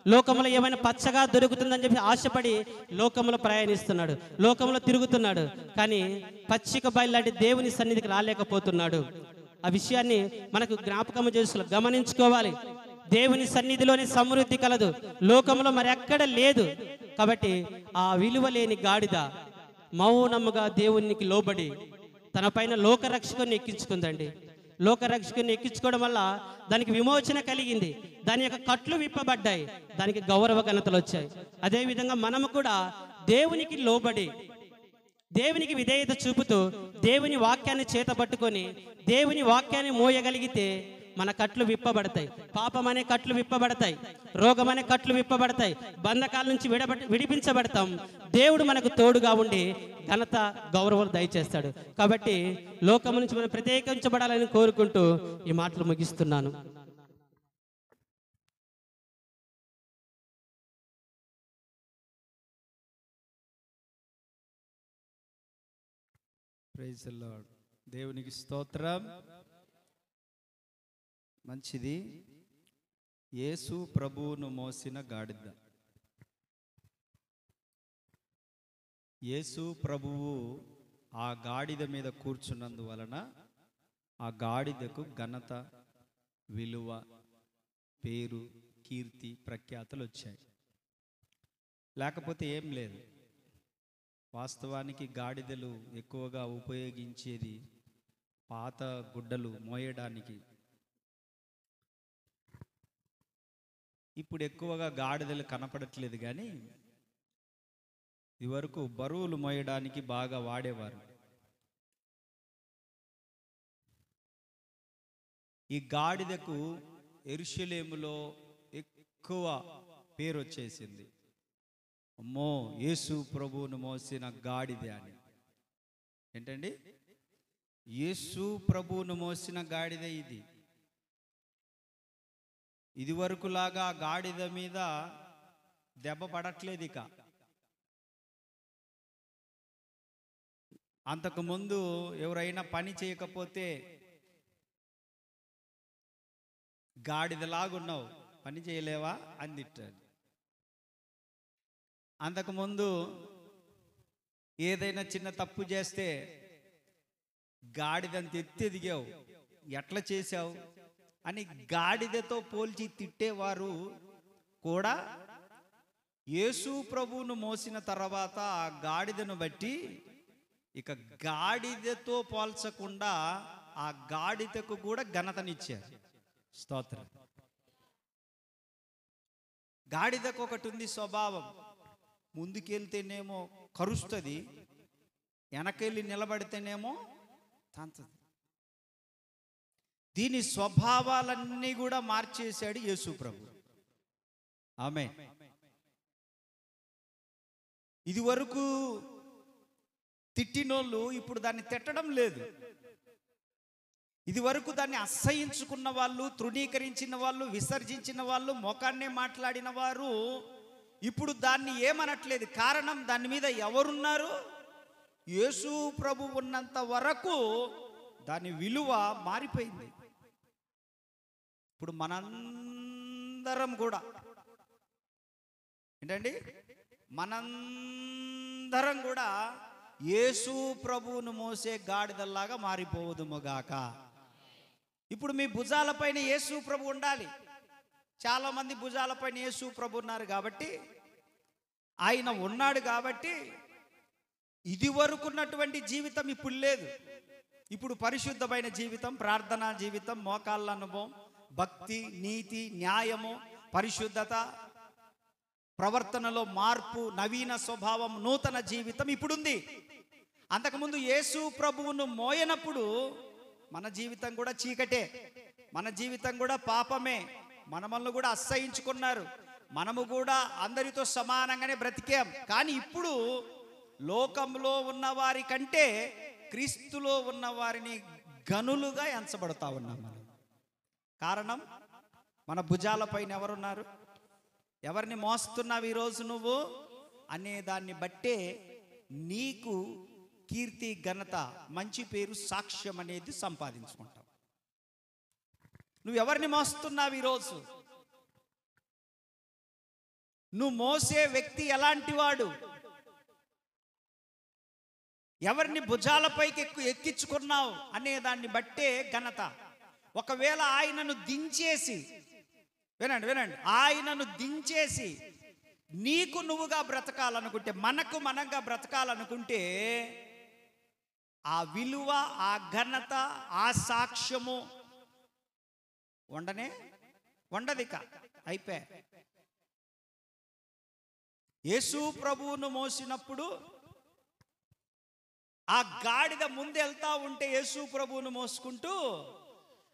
లోకములో ఏమైనా పచ్చగా దొరుకుతుందని చెప్పి ఆశపడి లోకములో ప్రయాణిస్తున్నాడు, లోకంలో తిరుగుతున్నాడు. కానీ పచ్చిక బయలు లాంటి దేవుని సన్నిధికి రాలేకపోతున్నాడు. ఆ విషయాన్ని మనకు జ్ఞాపకం చేస్తూ గమనించుకోవాలి. దేవుని సన్నిధిలోని సమృద్ధి కలదు, లోకంలో మరి ఎక్కడ లేదు. కాబట్టి ఆ విలువ లేని గాడిద మౌనముగా దేవునికి లోబడి తన పైన లోకరక్షకుని ఎక్కించుకుందండి. లోకరక్షకుని ఎక్కించుకోవడం వల్ల దానికి విమోచన కలిగింది, దాని యొక్క కట్లు విప్పబడ్డాయి, దానికి గౌరవ ఘనతలు వచ్చాయి. అదేవిధంగా మనము కూడా దేవునికి లోబడి, దేవునికి విధేయత చూపుతూ దేవుని వాక్యాన్ని చేతపట్టుకొని దేవుని వాక్యాన్ని మోయగలిగితే మన కట్లు విప్పబడతాయి. పాపం అనే కట్లు విప్పబడతాయి, రోగం అనే కట్లు విప్పబడతాయి, బంధకాల నుంచి విడిపించబడతాం. దేవుడు మనకు తోడుగా ఉండి ఘనత గౌరవం దయచేస్తాడు. కాబట్టి లోకం నుంచి మనం ప్రత్యేకించబడాలని కోరుకుంటూ ఈ మాటలు ముగిస్తున్నాను. Praise the Lord. దేవునికి స్తోత్రం. మంచిది. యేసు ప్రభువును మోసిన గాడిద. యేసు ప్రభువు ఆ గాడిద మీద కూర్చున్నందువలన ఆ గాడిదకు ఘనత, విలువ, పేరు, కీర్తి, ప్రఖ్యాతులు వచ్చాయి. లేకపోతే ఏం లేదు. వాస్తవానికి గాడిదలు ఎక్కువగా ఉపయోగించేది పాత గుడ్డలు మోయడానికి. ఇప్పుడు ఎక్కువగా గాడిదలు కనపడట్లేదు, కానీ ఇదివరకు బరువులు మోయడానికి బాగా వాడేవారు. ఈ గాడిదకు యెరూషలేములో ఎక్కువ పేరు వచ్చేసింది. అమ్మో, యేసు ప్రభువును మోసిన గాడిద అని. ఏంటండి? యేసు ప్రభువును మోసిన గాడిద ఇది. ఇది వరకులాగా గాడిద మీద దెబ్బ పడట్లేదు. ఇక అంతకుముందు ఎవరైనా పని చేయకపోతే గాడిదలాగున్నావు, పని చేయలేవా అని తిట్టాడు. అంతకుముందు ఏదైనా చిన్న తప్పు చేస్తే గాడిదని ఎత్తి దిగావు, ఎట్లా చేశావు అని గాడిదతో పోల్చి తిట్టేవారు కూడా యేసు ప్రభువును మోసిన తర్వాత ఆ గాడిదను బట్టి ఇక గాడిదతో పోల్చకుండా ఆ గాడిదకు కూడా ఘనతనిచ్చారు. స్తోత్రం. గాడిదకు ఒకటి ఉంది స్వభావం. ముందుకెళ్తేనేమో కరుస్తుంది, వెనకెళ్ళి నిలబడితేనేమో తంతది. దీని స్వభావాలన్నీ కూడా మార్చేశాడు యేసు ప్రభు. ఆమేన్. ఇది వరకు తిట్టినోళ్ళు ఇప్పుడు దాన్ని తిట్టడం లేదు. ఇది వరకు దాన్ని అసహ్యించుకున్న వాళ్ళు, తృణీకరించిన వాళ్ళు, విసర్జించిన వాళ్ళు, మొఖాన్నే మాట్లాడిన వారు ఇప్పుడు దాన్ని ఏమనట్లేదు. కారణం, దాని మీద ఎవరున్నారు? యేసు ప్రభు ఉన్నంత వరకు దాని విలువ మారిపోయింది. ఇప్పుడు మనందరం కూడా ఏంటండి, మనందరం కూడా యేసు ప్రభువును మోసే గాడిదల్లాగా మారిపోదుముగాక. ఇప్పుడు మీ భుజాలపైన యేసు ప్రభు ఉండాలి. చాలా మంది భుజాలపైన యేసు ప్రభు ఉన్నారు కాబట్టి, ఆయన ఉన్నాడు కాబట్టి ఇది వరకు ఉన్నటువంటి జీవితం ఇప్పుడు లేదు. ఇప్పుడు పరిశుద్ధమైన జీవితం, ప్రార్థనా జీవితం, మోకాళ్ళ అనుభవం, భక్తి, నీతి, న్యాయము, పరిశుద్ధత, ప్రవర్తనలో మార్పు, నవీన స్వభావం, నూతన జీవితం ఇప్పుడుంది. అంతకుముందు యేసు ప్రభువును మోయనప్పుడు మన జీవితం కూడా చీకటే, మన జీవితం కూడా పాపమే, మనల్ని కూడా అసహ్యించుకున్నారు, మనము కూడా అందరితో సమానంగానే బ్రతికాం. కానీ ఇప్పుడు లోకంలో ఉన్నవారి కంటే క్రీస్తులో ఉన్న వారిని గనులుగా ఎంచబడతా ఉన్నాం మనం. కారణం, మన భుజాలపైన ఎవరున్నారు? ఎవరిని మోస్తున్నావు ఈరోజు నువ్వు అనే దాన్ని బట్టే నీకు కీర్తి, ఘనత, మంచి పేరు, సాక్ష్యం అనేది సంపాదించుకుంటావు. నువ్వు ఎవరిని మోస్తున్నావు ఈరోజు? నువ్వు మోసే వ్యక్తి ఎలాంటి వాడు? ఎవరిని భుజాలపైకి ఎక్కించుకున్నావు అనే దాన్ని బట్టే ఘనత. ఒకవేళ ఆయనను దించేసి, వినండి వినండి, ఆయనను దించేసి నీకు నువ్వుగా బ్రతకాలనుకుంటే, మనకు మనంగా బ్రతకాలనుకుంటే ఆ విలువ, ఆ ఘనత, ఆ సాక్ష్యము ఉండదిక, అయిపోయా. యేసు ప్రభువును మోసినప్పుడు ఆ గాడిద ముందు వెళ్తా ఉంటే యేసు ప్రభువును మోసుకుంటూ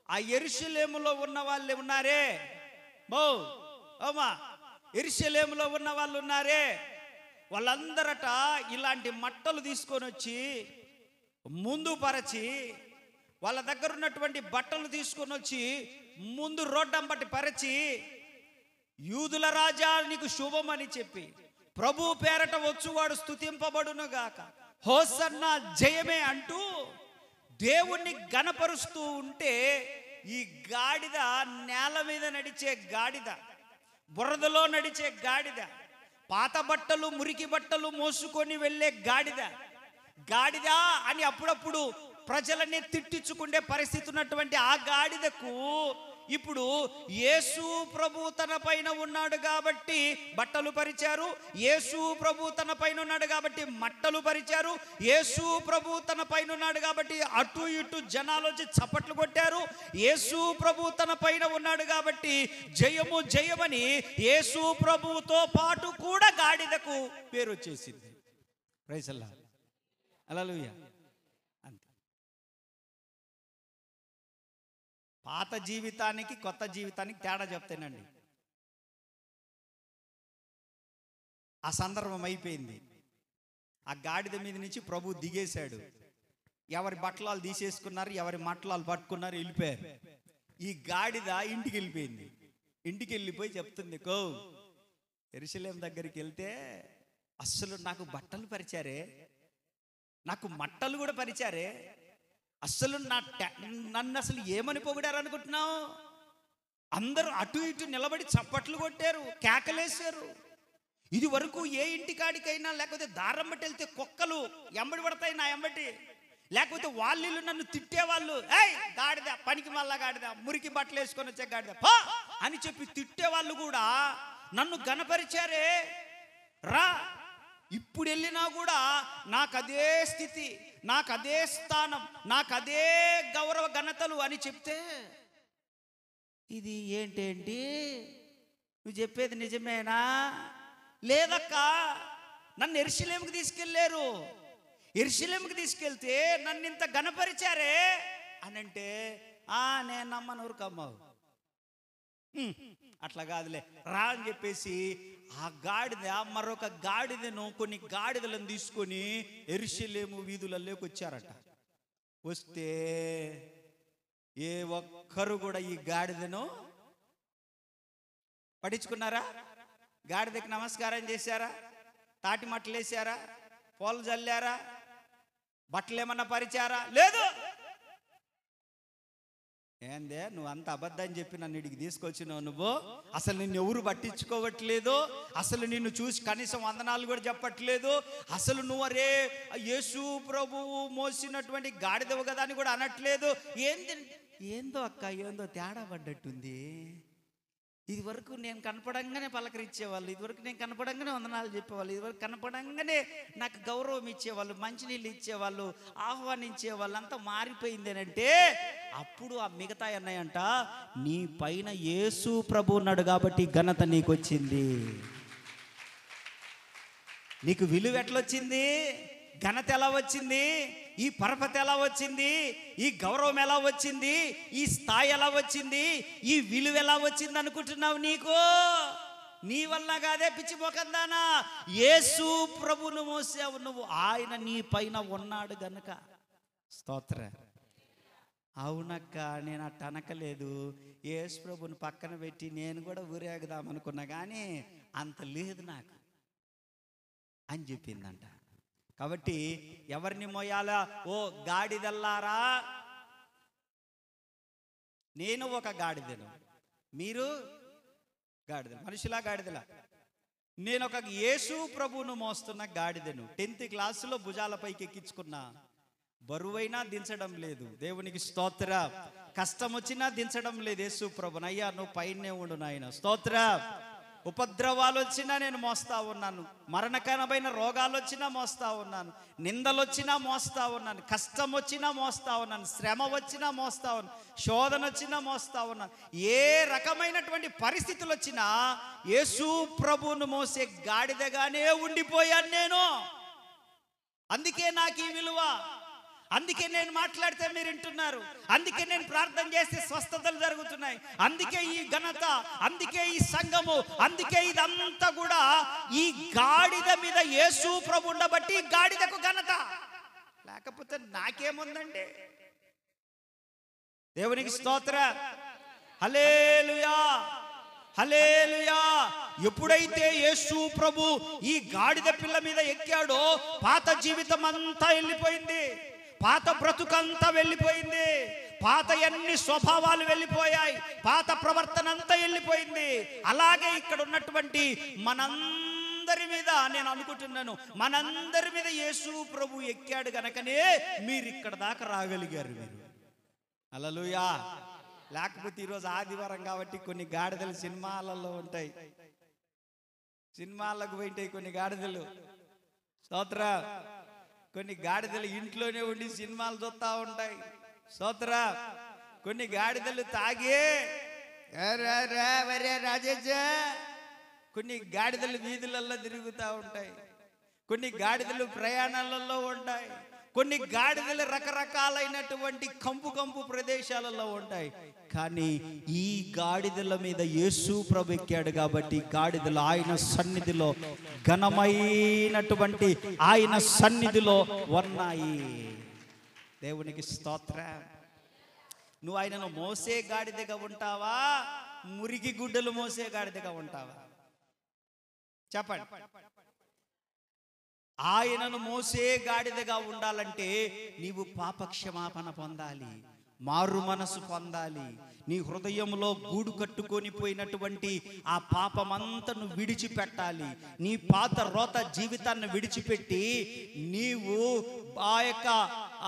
ఆ యెరూషలేములో ఉన్న వాళ్ళు ఉన్నారే, యెరూషలేములో ఉన్న వాళ్ళు ఉన్నారే, వాళ్ళందరట ఇలాంటి మట్టలు తీసుకొని వచ్చి ముందు పరచి, వాళ్ళ దగ్గర ఉన్నటువంటి బట్టలు తీసుకొని వచ్చి ముందు రోడ్డంబట్టి పరిచి, యూదుల రాజా నీకు శుభం అని చెప్పి, ప్రభు పేరట వచ్చువాడు స్తుతింపబడును గాక, హోసన్నా జయమే అంటూ దేవుణ్ణి గణపరుస్తూ ఉంటే, ఈ గాడిద నేల మీద నడిచే గాడిద, బురదలో నడిచే గాడిద, పాత బట్టలు, మురికి బట్టలు మోసుకొని వెళ్ళే గాడిద, గాడిద అని అప్పుడప్పుడు ప్రజలనే తిట్టించుకునే పరిస్థితి ఉన్నటువంటి ఆ గాడిదకు ఇప్పుడు యేసు ప్రభు తన పైన ఉన్నాడు కాబట్టి బట్టలు పరిచారు, యేసు ప్రభు తన పైన ఉన్నాడు కాబట్టి మట్టలు పరిచారు, యేసు ప్రభు తన పైన ఉన్నాడు కాబట్టి అటు ఇటు జనాలు వచ్చి చప్పట్లు కొట్టారు, యేసు ప్రభు తన పైన ఉన్నాడు కాబట్టి జయము జయమని యేసు ప్రభువుతో పాటు కూడా గాడిదకు పేరు వచ్చేసింది. ప్రైజ్ అల్లాహ్, హల్లెలూయా. అంతే. పాత జీవితానికి కొత్త జీవితానికి తేడా చెప్తానండి. ఆ సందర్భం అయిపోయింది. ఆ గాడిద మీద నుంచి ప్రభు దిగేశాడు. ఎవరి బట్టలాలు తీసేసుకున్నారు, ఎవరి మట్టలాలు పట్టుకున్నారు, వెళ్ళిపోయారు. ఈ గాడిద ఇంటికి వెళ్ళిపోయింది. ఇంటికి వెళ్ళిపోయి చెప్తుంది, కో యెరూషలేము దగ్గరికి వెళ్తే అస్సలు నాకు బట్టలు పరిచారే, నాకు మట్టలు కూడా పరిచారే, అస్సలు నన్ను అసలు ఏమని పొగిడారు అనుకుంటున్నావు? అందరూ అటు ఇటు నిలబడి చప్పట్లు కొట్టారు, కేకలేశారు. ఇది వరకు ఏ ఇంటికాడికైనా లేకపోతే దారం బట్టి వెళ్తే కుక్కలు ఎంబడి పడతాయి నా ఎంబటి, లేకపోతే వాళ్ళు నన్ను తిట్టేవాళ్ళు, ఏయ్ గాడిద, పనికి మళ్ళా గాడిద, మురికి బట్టలు వేసుకొని వచ్చే గాడిద పో అని చెప్పి తిట్టేవాళ్ళు కూడా నన్ను గణపరిచారే. రా, ఇప్పుడు వెళ్ళినా కూడా నాకు అదే స్థితి, నాకు అదే స్థానం, నాకు అదే గౌరవ ఘనతలు అని చెప్తే, ఇది ఏంటేంటి నువ్వు చెప్పేది నిజమేనా? లేదక్క, నన్ను యెరూషలేముకి తీసుకెళ్ళారు, యెరూషలేముకి తీసుకెళ్తే నన్ను ఇంత గణపరిచారే అని అంటే, నేను నమ్మను, ఊరుకమ్మావు, అట్లా కాదులే రా అని చెప్పేసి ఆ గాడిద మరొక గాడిదను, కొన్ని గాడిదలను తీసుకొని యెరూషలేము వీధులలోకి వచ్చారట. వస్తే ఏ ఒక్కరు కూడా ఈ గాడిదను పట్టించుకున్నారా? గాడిదకి నమస్కారం చేశారా? తాటి మట్టలు వేసారా? పోలు జల్లారా? బట్టలు ఏమన్నా పరిచారా? లేదు. ఏందే నువ్వు అంత అబద్ధం చెప్పి నన్ను ఇడికి తీసుకొచ్చినావు, నువ్వు అసలు నిన్ను ఎవరు పట్టించుకోవట్లేదు, అసలు నిన్ను చూసి కనీసం వందనాలు కూడా చెప్పట్లేదు, అసలు నువ్వు అరే యేసు ప్రభువు మోసినటువంటి గాడిదవు కదా అని కూడా అనట్లేదు. ఏందో అక్క, ఏందో తేడా పడ్డట్టుంది. ఇది వరకు నేను కనపడంగానే పలకరించేవాళ్ళు, ఇదివరకు నేను కనపడంగానే వందనాలు చెప్పేవాళ్ళు, ఇదివరకు కనపడంగానే నాకు గౌరవం ఇచ్చేవాళ్ళు, మంచినీళ్ళు ఇచ్చేవాళ్ళు, ఆహ్వానించేవాళ్ళు, అంతా మారిపోయిందేనంటే అప్పుడు ఆ మిగతా అన్నాయంట, నీ పైన యేసు ప్రభు ఉన్నాడు కాబట్టి ఘనత నీకు వచ్చింది. నీకు విలువ ఎట్లొచ్చింది? ఘనత ఎలా వచ్చింది? ఈ పరపత ఎలా వచ్చింది? ఈ గౌరవం ఎలా వచ్చింది? ఈ స్థాయి ఎలా వచ్చింది? ఈ విలువ ఎలా వచ్చింది అనుకుంటున్నావు? నీకు నీ వల్ల కాదే పిచ్చిపోకందానా, యేసు ప్రభును మోసావు నువ్వు, ఆయన నీ పైన ఉన్నాడు గనుక. స్తోత్ర. అవునక్క, నేను అట్ట అనకలేదు, యేసు ప్రభుని పక్కన పెట్టి నేను కూడా ఊరేగుదాం అనుకున్నా కానీ అంత లేదు నాకు అని చెప్పిందంట. కాబట్టి ఎవరిని మోయాలా? ఓ గాడిదల్లారా, నేను ఒక గాడిదను, మీరు గాడిదలు, మనుషులా గాడిదలా? నేను ఒక యేసు ప్రభువును మోస్తున్న గాడిదను. 10th క్లాసులో భుజాలపైకి ఎక్కించుకున్నా, బరువైనా దించడం లేదు. దేవునికి స్తోత్ర. కష్టం వచ్చినా దించడం లేదు యేసు ప్రభుని. అయ్యా నువ్వు పైనే ఉండు నాయన. స్తోత్ర. ఉపద్రవాలు వచ్చినా నేను మోస్తా ఉన్నాను, మరణకరమైన రోగాలు వచ్చినా మోస్తా ఉన్నాను, నిందలు వచ్చినా మోస్తా ఉన్నాను, కష్టం వచ్చినా మోస్తా ఉన్నాను, శ్రమ వచ్చినా మోస్తా ఉన్నాను, శోధన వచ్చినా మోస్తా ఉన్నాను. ఏ రకమైనటువంటి పరిస్థితులు వచ్చినా యేసు ప్రభువును మోసే గాడిదగానే ఉండిపోయాను నేను. అందుకే నాకు ఈ విలువ, అందుకే నేను మాట్లాడితే మీరు వింటున్నారు, అందుకే నేను ప్రార్థన చేస్తే స్వస్థతలు జరుగుతున్నాయి, అందుకే ఈ ఘనత, అందుకే ఈ సంఘము, అందుకే ఇదంతా కూడా ఈ గాడిద మీద యేసు ప్రభు ఉండబట్టి గాడిదకు ఘనత. లేకపోతే నాకేముందండి? దేవునికి స్తోత్ర. హల్లెలూయా, హల్లెలూయా. ఎప్పుడైతే యేసు ప్రభు ఈ గాడిద పిల్ల మీద ఎక్కాడో పాత జీవితం అంతా వెళ్ళిపోయింది, పాత బ్రతుకంతా వెళ్ళిపోయింది, పాత అన్ని స్వభావాలు వెళ్ళిపోయాయి, పాత ప్రవర్తన అంతా వెళ్ళిపోయింది. అలాగే ఇక్కడ ఉన్నటువంటి మనందరి మీద నేను అనుకుంటున్నాను, మనందరి మీద యేసు ప్రభు ఎక్కాడు గనకనే మీరు ఇక్కడ దాకా రాగలిగారు. మీరు హల్లెలూయా. లేకపోతే ఈరోజు ఆదివారం కాబట్టి కొన్ని గాడిదలు సినిమాలలో ఉంటాయి, సినిమాలకు పోయింటాయి కొన్ని గాడిదలు. స్తోత్ర. కొన్ని గాడిదలు ఇంట్లోనే ఉండి సినిమాలు చూస్తూ ఉంటాయి. స్తోత్ర. కొన్ని గాడిదలు తాగి రాజేజ, కొన్ని గాడిదలు వీధులలో తిరుగుతూ ఉంటాయి, కొన్ని గాడిదలు ప్రయాణాలలో ఉంటాయి, కొన్ని గాడిదలు రకరకాలైనటువంటి కంపు ప్రదేశాలలో ఉంటాయి. కానీ ఈ గాడిదల మీద యేసు ప్రభు ఎక్కాడు కాబట్టి గాడిదలు ఆయన సన్నిధిలో, ఘనమైనటువంటి ఆయన సన్నిధిలో ఉన్నాయి. దేవునికి స్తోత్రం. నువ్వు ఆయనను మోసే గాడిదగా ఉంటావా, మురికి గుడ్డలు మోసే గాడిదగా ఉంటావా? చెప్పండి. ఆయనను మోసే గాడిదగా ఉండాలంటే నీవు పాపక్షమాపణ పొందాలి, మారు మనసు పొందాలి. నీ హృదయంలో గూడు కట్టుకొని పోయినటువంటి ఆ పాపమంతా నువ్వు విడిచిపెట్టాలి. నీ పాత రోత జీవితాన్ని విడిచిపెట్టి నీవు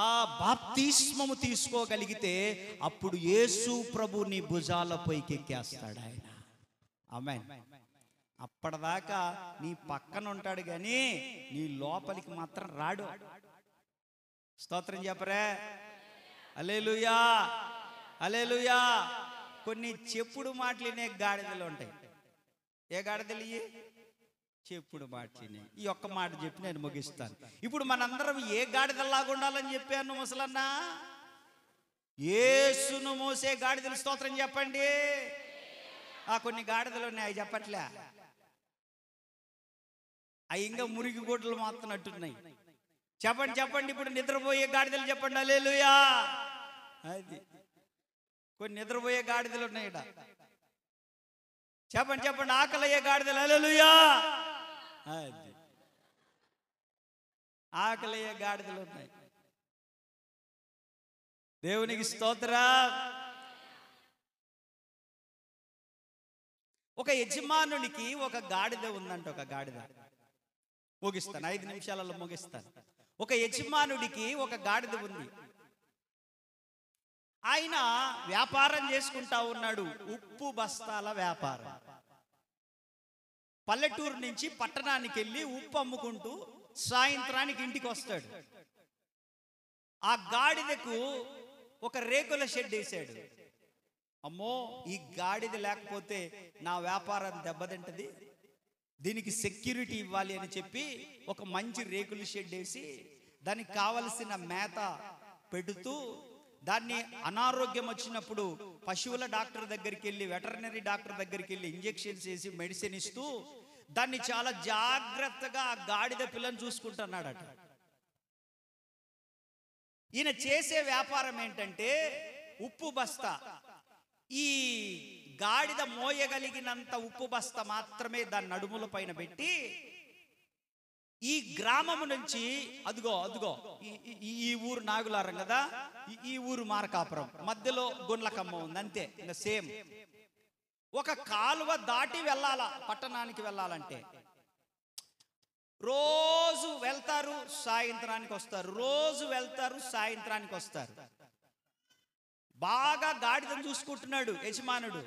ఆ బాప్తిస్మము తీసుకోగలిగితే అప్పుడు యేసు ప్రభు నీ భుజాలపైకి ఎక్కేస్తాడు ఆయన. ఆమేన్. అప్పటిదాకా నీ పక్కన ఉంటాడు కానీ నీ లోపలికి మాత్రం రాడు. స్తోత్రం చెప్పరే. హల్లెలూయా, హల్లెలూయా. కొన్ని చెప్పుడు మాటలినే గాడిదలు ఉంటాయి. ఏ గాడిదలు? చెప్పుడు మాటలినే. ఈ ఒక్క మాట చెప్పి నేను ముగిస్తాను. ఇప్పుడు మనందరం ఏ గాడిదల్లాగా ఉండాలని చెప్పాను ముసలన్నా? యేసును మోసే గాడిదలు. స్తోత్రం చెప్పండి. కొన్ని గాడిదలు ఉన్నాయి, అవి చెప్పట్లే. అవి ఇంకా మురికి గుడ్డలు మాత్రనట్టున్నాయి. చెప్పండి చెప్పండి. ఇప్పుడు నిద్రపోయే గాడిదలు చెప్పండి. హల్లెలూయా. అది కొన్ని నిద్రపోయే గాడిదలు ఉన్నాయి. చెప్పండి చెప్పండి. ఆకలి అయ్యే గాడిదలు. హల్లెలూయా. అది ఆకలి అయ్యే గాడిదలు ఉన్నాయి. దేవునికి స్తోత్రం. ఒక యజమానునికి ఒక గాడిద ఉందంట. ఒక గాడిద. ముగిస్తాను, 5 నిమిషాలలో ముగిస్తాను. ఒక యజమానుడికి ఒక గాడిద ఉంది. ఆయన వ్యాపారం చేసుకుంటా ఉన్నాడు, ఉప్పు బస్తాల వ్యాపారం. పల్లెటూరు నుంచి పట్టణానికి వెళ్ళి ఉప్పు అమ్ముకుంటూ సాయంత్రానికి ఇంటికి వస్తాడు. ఆ గాడిదకు ఒక రేకుల షెడ్ వేసాడు. అమ్మో, ఈ గాడిద లేకపోతే నా వ్యాపారం దెబ్బతింటది, దీనికి సెక్యూరిటీ ఇవ్వాలి అని చెప్పి ఒక మంచి రేకుల షెడ్ వేసి దానికి కావలసిన మేత పెడుతూ, దాన్ని అనారోగ్యం వచ్చినప్పుడు పశువుల డాక్టర్ దగ్గరికి వెళ్ళి, వెటర్నరీ డాక్టర్ దగ్గరికి వెళ్ళి ఇంజెక్షన్స్ వేసి మెడిసిన్ ఇస్తూ దాన్ని చాలా జాగ్రత్తగా ఆ గాడిద పిల్లని చూసుకుంటున్నాడట. ఈయన చేసే వ్యాపారం ఏంటంటే ఉప్పు బస్తా. ఈ గాడిద మోయగలిగినంత ఉప్పు బస్తా మాత్రమే దాని నడుముల పైన పెట్టి ఈ గ్రామం నుంచి అదుగో ఈ ఊరు నాగులారం కదా, ఈ ఊరు మార్కాపురం, మధ్యలో గుండ్లకమ్మ ఉంది, అంతే. ఇంకా సేమ్. ఒక కాలువ దాటి వెళ్ళాలా పట్టణానికి వెళ్ళాలంటే. రోజు వెళ్తారు, సాయంత్రానికి వస్తారు, రోజు వెళ్తారు, సాయంత్రానికి వస్తారు. బాగా గాడిదను చూసుకుంటున్నాడు యజమానుడు.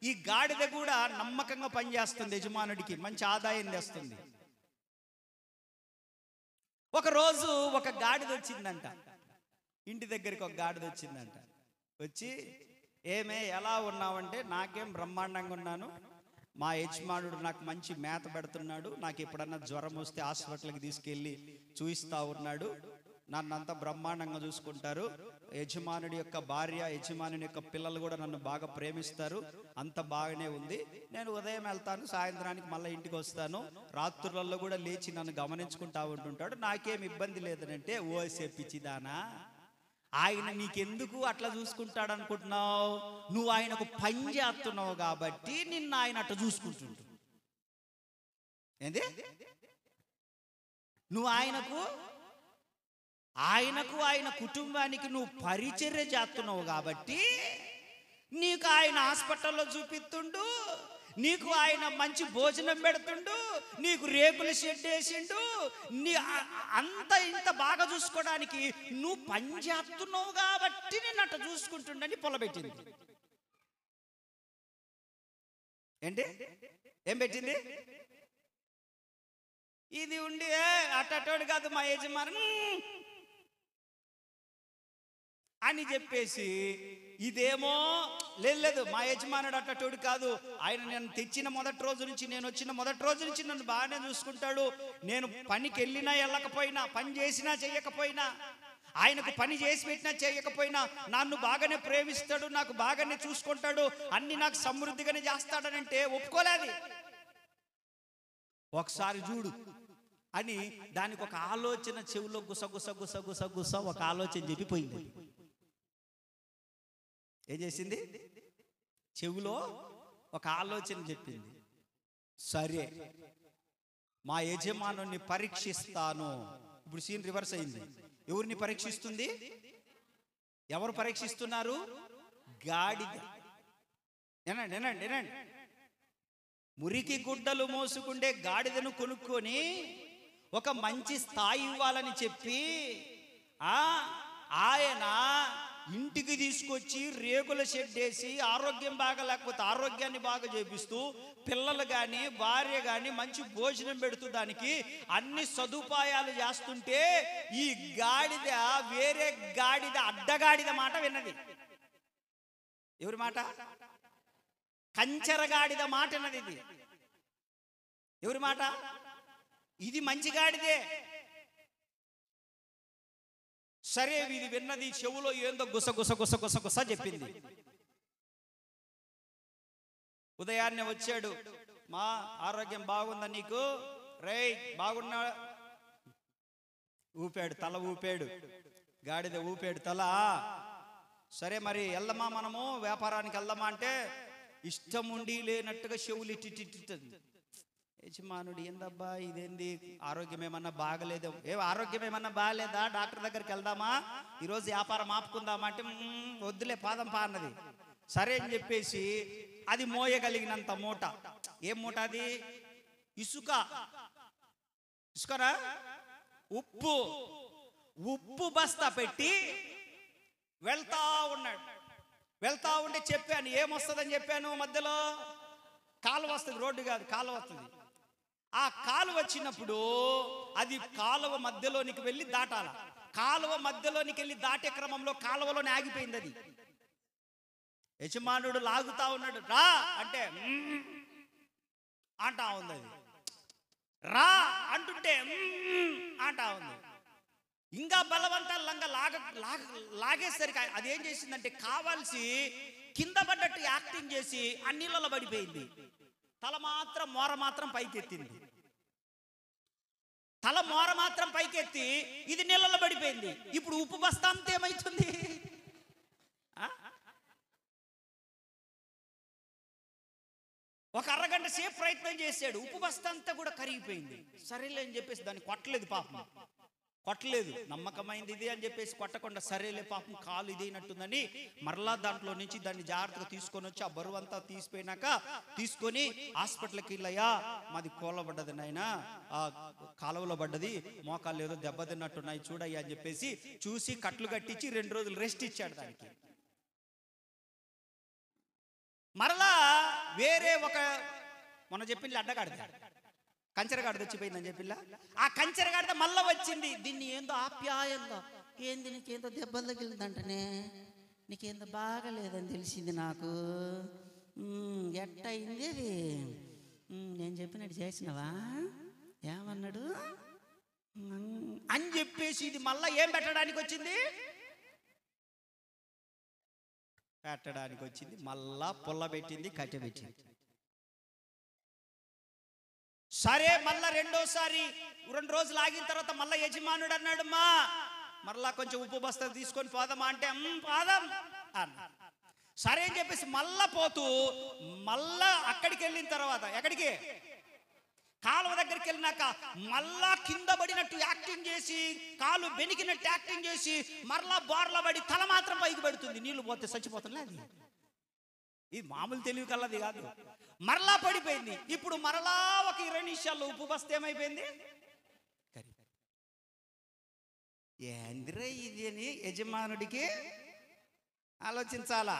ఈ గాడిద కూడా నమ్మకంగా పనిచేస్తుంది, యజమానుడికి మంచి ఆదాయం తెస్తుంది. ఒక రోజు ఒక గాడిద వచ్చిందంట, ఇంటి దగ్గరికి ఒక గాడిద వచ్చిందంట. వచ్చి, ఏమే ఎలా ఉన్నావంటే, నాకేం బ్రహ్మాండంగా ఉన్నాను, మా యజమానుడు నాకు మంచి మేత పెడుతున్నాడు, నాకు ఎప్పుడన్నా జ్వరం వస్తే హాస్పిటల్కి తీసుకెళ్ళి చూయిస్తా ఉన్నాడు, నన్ను అంతా బ్రహ్మాండంగా చూసుకుంటారు, యజమానుడి యొక్క భార్య, యజమానుని యొక్క పిల్లలు కూడా నన్ను బాగా ప్రేమిస్తారు, అంత బాగానే ఉంది. నేను ఉదయం వెళ్తాను, సాయంత్రానికి మళ్ళీ ఇంటికి వస్తాను, రాత్రులలో కూడా లేచి నన్ను గమనించుకుంటా ఉంటుంటాడు, నాకేం ఇబ్బంది లేదనంటే, ఓ పిచ్చిదానా, ఆయన నీకెందుకు అట్లా చూసుకుంటాడు అనుకుంటున్నావు? నువ్వు ఆయనకు పని చేస్తున్నావు కాబట్టి నిన్ను ఆయన అట్లా చూసుకుంటుంటు. ఏంది? నువ్వు ఆయనకు ఆయన కుటుంబానికి నువ్వు పరిచర్య చేస్తున్నావు కాబట్టి నీకు ఆయన హాస్పిటల్లో చూపిస్తుండు, నీకు ఆయన మంచి భోజనం పెడుతుండు, నీకు రేకుల షెడ్ వేసిండు, నీ అంత ఇంత బాగా చూసుకోవడానికి నువ్వు పని చేస్తున్నావు కాబట్టి నేను అట్లా చూసుకుంటుండని పొలబెట్టింది. ఏంటి ఏం పెట్టింది? ఇది ఉండి అట్టోడు కాదు మా యజమాని అని చెప్పేసి, ఇదేమో లేదు మా యజమానుడు అట్టోడు కాదు, ఆయన నేను తెచ్చిన మొదటి రోజు నుంచి, నేను వచ్చిన మొదటి రోజు నుంచి నన్ను బాగానే చూసుకుంటాడు. నేను పనికి వెళ్ళినా వెళ్ళకపోయినా, పని చేసినా చెయ్యకపోయినా, ఆయనకు పని చేసి పెట్టినా చేయకపోయినా నన్ను బాగానే ప్రేమిస్తాడు, నాకు బాగానే చూసుకుంటాడు, అన్ని నాకు సమృద్ధిగానే చేస్తాడనంటే ఒప్పుకోలేదు. ఒకసారి చూడు అని దానికి ఒక ఆలోచన చెవిలో గుస ఒక ఆలోచన చెప్పిపోయింది. ఏం చేసింది? చెవిలో ఒక ఆలోచన చెప్పింది. సరే మా యజమానుని పరీక్షిస్తాను. ఇప్పుడు సీన్ రివర్స్ అయింది. ఎవరిని పరీక్షిస్తుంది? ఎవరు పరీక్షిస్తున్నారు? గాడిద. వినండి. మురికి గుడ్డలు మోసుకుండే గాడిదను కొనుక్కొని ఒక మంచి స్థాయి ఇవ్వాలని చెప్పి ఆయన ఇంటికి తీసుకొచ్చి రేకుల షెడ్ వేసి, ఆరోగ్యం బాగా లేకపోతే ఆరోగ్యాన్ని బాగా చేపిస్తూ, పిల్లలు కానీ భార్య కానీ మంచి భోజనం పెడుతూ, దానికి అన్ని సదుపాయాలు చేస్తుంటే ఈ గాడిద వేరే గాడిద, అడ్డగాడిద మాట విన్నది. ఎవరి మాట? కంచరగాడిద మాట విన్నది. ఇది ఎవరి మాట? ఇది మంచి గాడిదే. సరే ఇది విన్నది, చెవులో ఏందో గుస చెప్పింది. ఉదయాన్నే వచ్చాడు, మా ఆరోగ్యం బాగుందా నీకు? రేయ్ బాగున్నా. ఊపాడు, తల ఊపాడు, గాడిద ఊపాడు తల. సరే మరి వెళ్దామా, మనము వ్యాపారానికి వెళ్దామా అంటే ఇష్టం ఉండి లేనట్టుగా చెవులు ఇట్టి. యజమానుడు, ఏందబ్బా ఇదేంది, ఆరోగ్యం ఏమన్నా బాగలేదు? ఆరోగ్యం ఏమన్నా బాగలేదా? డాక్టర్ దగ్గరికి వెళ్దామా, ఈరోజు వ్యాపారం ఆపుకుందామా అంటే వద్దులే పాదం పా అన్నది. సరే అని చెప్పేసి అది మోయగలిగినంత మూట. ఏం మూట అది? ఇసుకరా ఉప్పు బస్తా పెట్టి వెళ్తా ఉన్నాడు. వెళ్తా ఉంటే చెప్పాను, ఏమొస్తుందని చెప్పాను, మధ్యలో కాలువ వస్తుంది, రోడ్డు కాదు కాలువ వస్తుంది. ఆ కాలువ వచ్చినప్పుడు అది కాలువ మధ్యలోనికి వెళ్ళి దాటాల. కాలువ మధ్యలోనికి వెళ్ళి దాటే క్రమంలో కాలువలోనే ఆగిపోయింది అది. యజమానుడు లాగుతా ఉన్నాడు, రా అంటే అంటా ఉంది. అది రా అంటుంటే అంటా ఉంది. ఇంకా బలవంతాలంగా లాగేసరికి అదేం చేసిందంటే, కావాల్సి కింద పడ్డట్టు యాక్టింగ్ చేసి ఆ నీళ్ళలో పడిపోయింది. తల మాత్రం మోర మాత్రం పైకెత్తింది. తల మోర మాత్రం పైకెత్తి ఇది నీళ్ళలో పడిపోయింది. ఇప్పుడు ఉప్పు బస్తా అంతా ఏమైతుంది? ఒక అరగంట సేపు ప్రయత్నం చేశాడు, ఉప్పు బస్తా అంతా కూడా కరిగిపోయింది. సరేలే అని చెప్పేసి దాన్ని కొట్టలేదు, పాపం కొట్టలేదు, నమ్మకమైంది ఇది అని చెప్పేసి కొట్టకుండా, సరేలే పాపం కాలు ఇదైనట్టుందని మరలా దాంట్లో నుంచి దాన్ని జాగ్రత్తగా తీసుకొని వచ్చి, ఆ బరువు అంతా తీసిపోయినాక తీసుకొని హాస్పిటల్కి వెళ్ళయ్యా, మాది కూలబడ్డది నాయన, ఆ కాలువలో పడ్డది, మోకాళ్ళు ఏదో దెబ్బతిన్నట్టున్నాయి చూడయ్యా అని చెప్పేసి చూసి కట్లు కట్టించి 2 రోజులు రెస్ట్ ఇచ్చాడు దానికి. మరలా వేరే ఒక మొన్న చెప్పింది అడ్డగాడిద, కంచెరగాడిద వచ్చిపోయిందని చెప్పిల్లా, ఆ కంచెరగాడిద మళ్ళా వచ్చింది. దీన్ని ఏందో ఆప్యాయంగా, ఏంది నీకేందో దెబ్బలు తగిలిందంటనే, నీకేందో బాగలేదని తెలిసింది నాకు, ఎట్ట అయింది అది, నేను చెప్పినట్టు చేసినవా, ఏమన్నాడు అని చెప్పేసి ఇది మళ్ళా ఏం పెట్టడానికి వచ్చింది, మళ్ళా పుల్ల పెట్టింది, కట్టె పెట్టింది. సరే మళ్ళా రెండోసారి 2 రోజులు ఆగిన తర్వాత మళ్ళా యజమానుడు అన్నాడు, మా మరలా కొంచెం ఉప్పు బస్తా తీసుకొని పోదామా అంటే పోదాం అన్న. సరే అని చెప్పేసి మళ్ళా పోతూ, మళ్ళా అక్కడికి వెళ్ళిన తర్వాత, ఎక్కడికి, కాలువ దగ్గరికి వెళ్ళినాక మళ్ళా కింద పడినట్టు యాక్టింగ్ చేసి, కాలు బెనికినట్టు యాక్టింగ్ చేసి మరలా బోర్లా పడి తల మాత్రం పైకి పెడుతుంది. నీళ్లు పోతే చచ్చిపోతుంది. అది ఇది మామూలు తెలివి కల్లది కాదు. మరలా పడిపోయింది. ఇప్పుడు మరలా ఒక 20 నిమిషాల్లో ఉప్పు బస్తా ఏమైపోయింది, ఏంద్రే ఇది అని యజమానుడికి ఆలోచించాలా.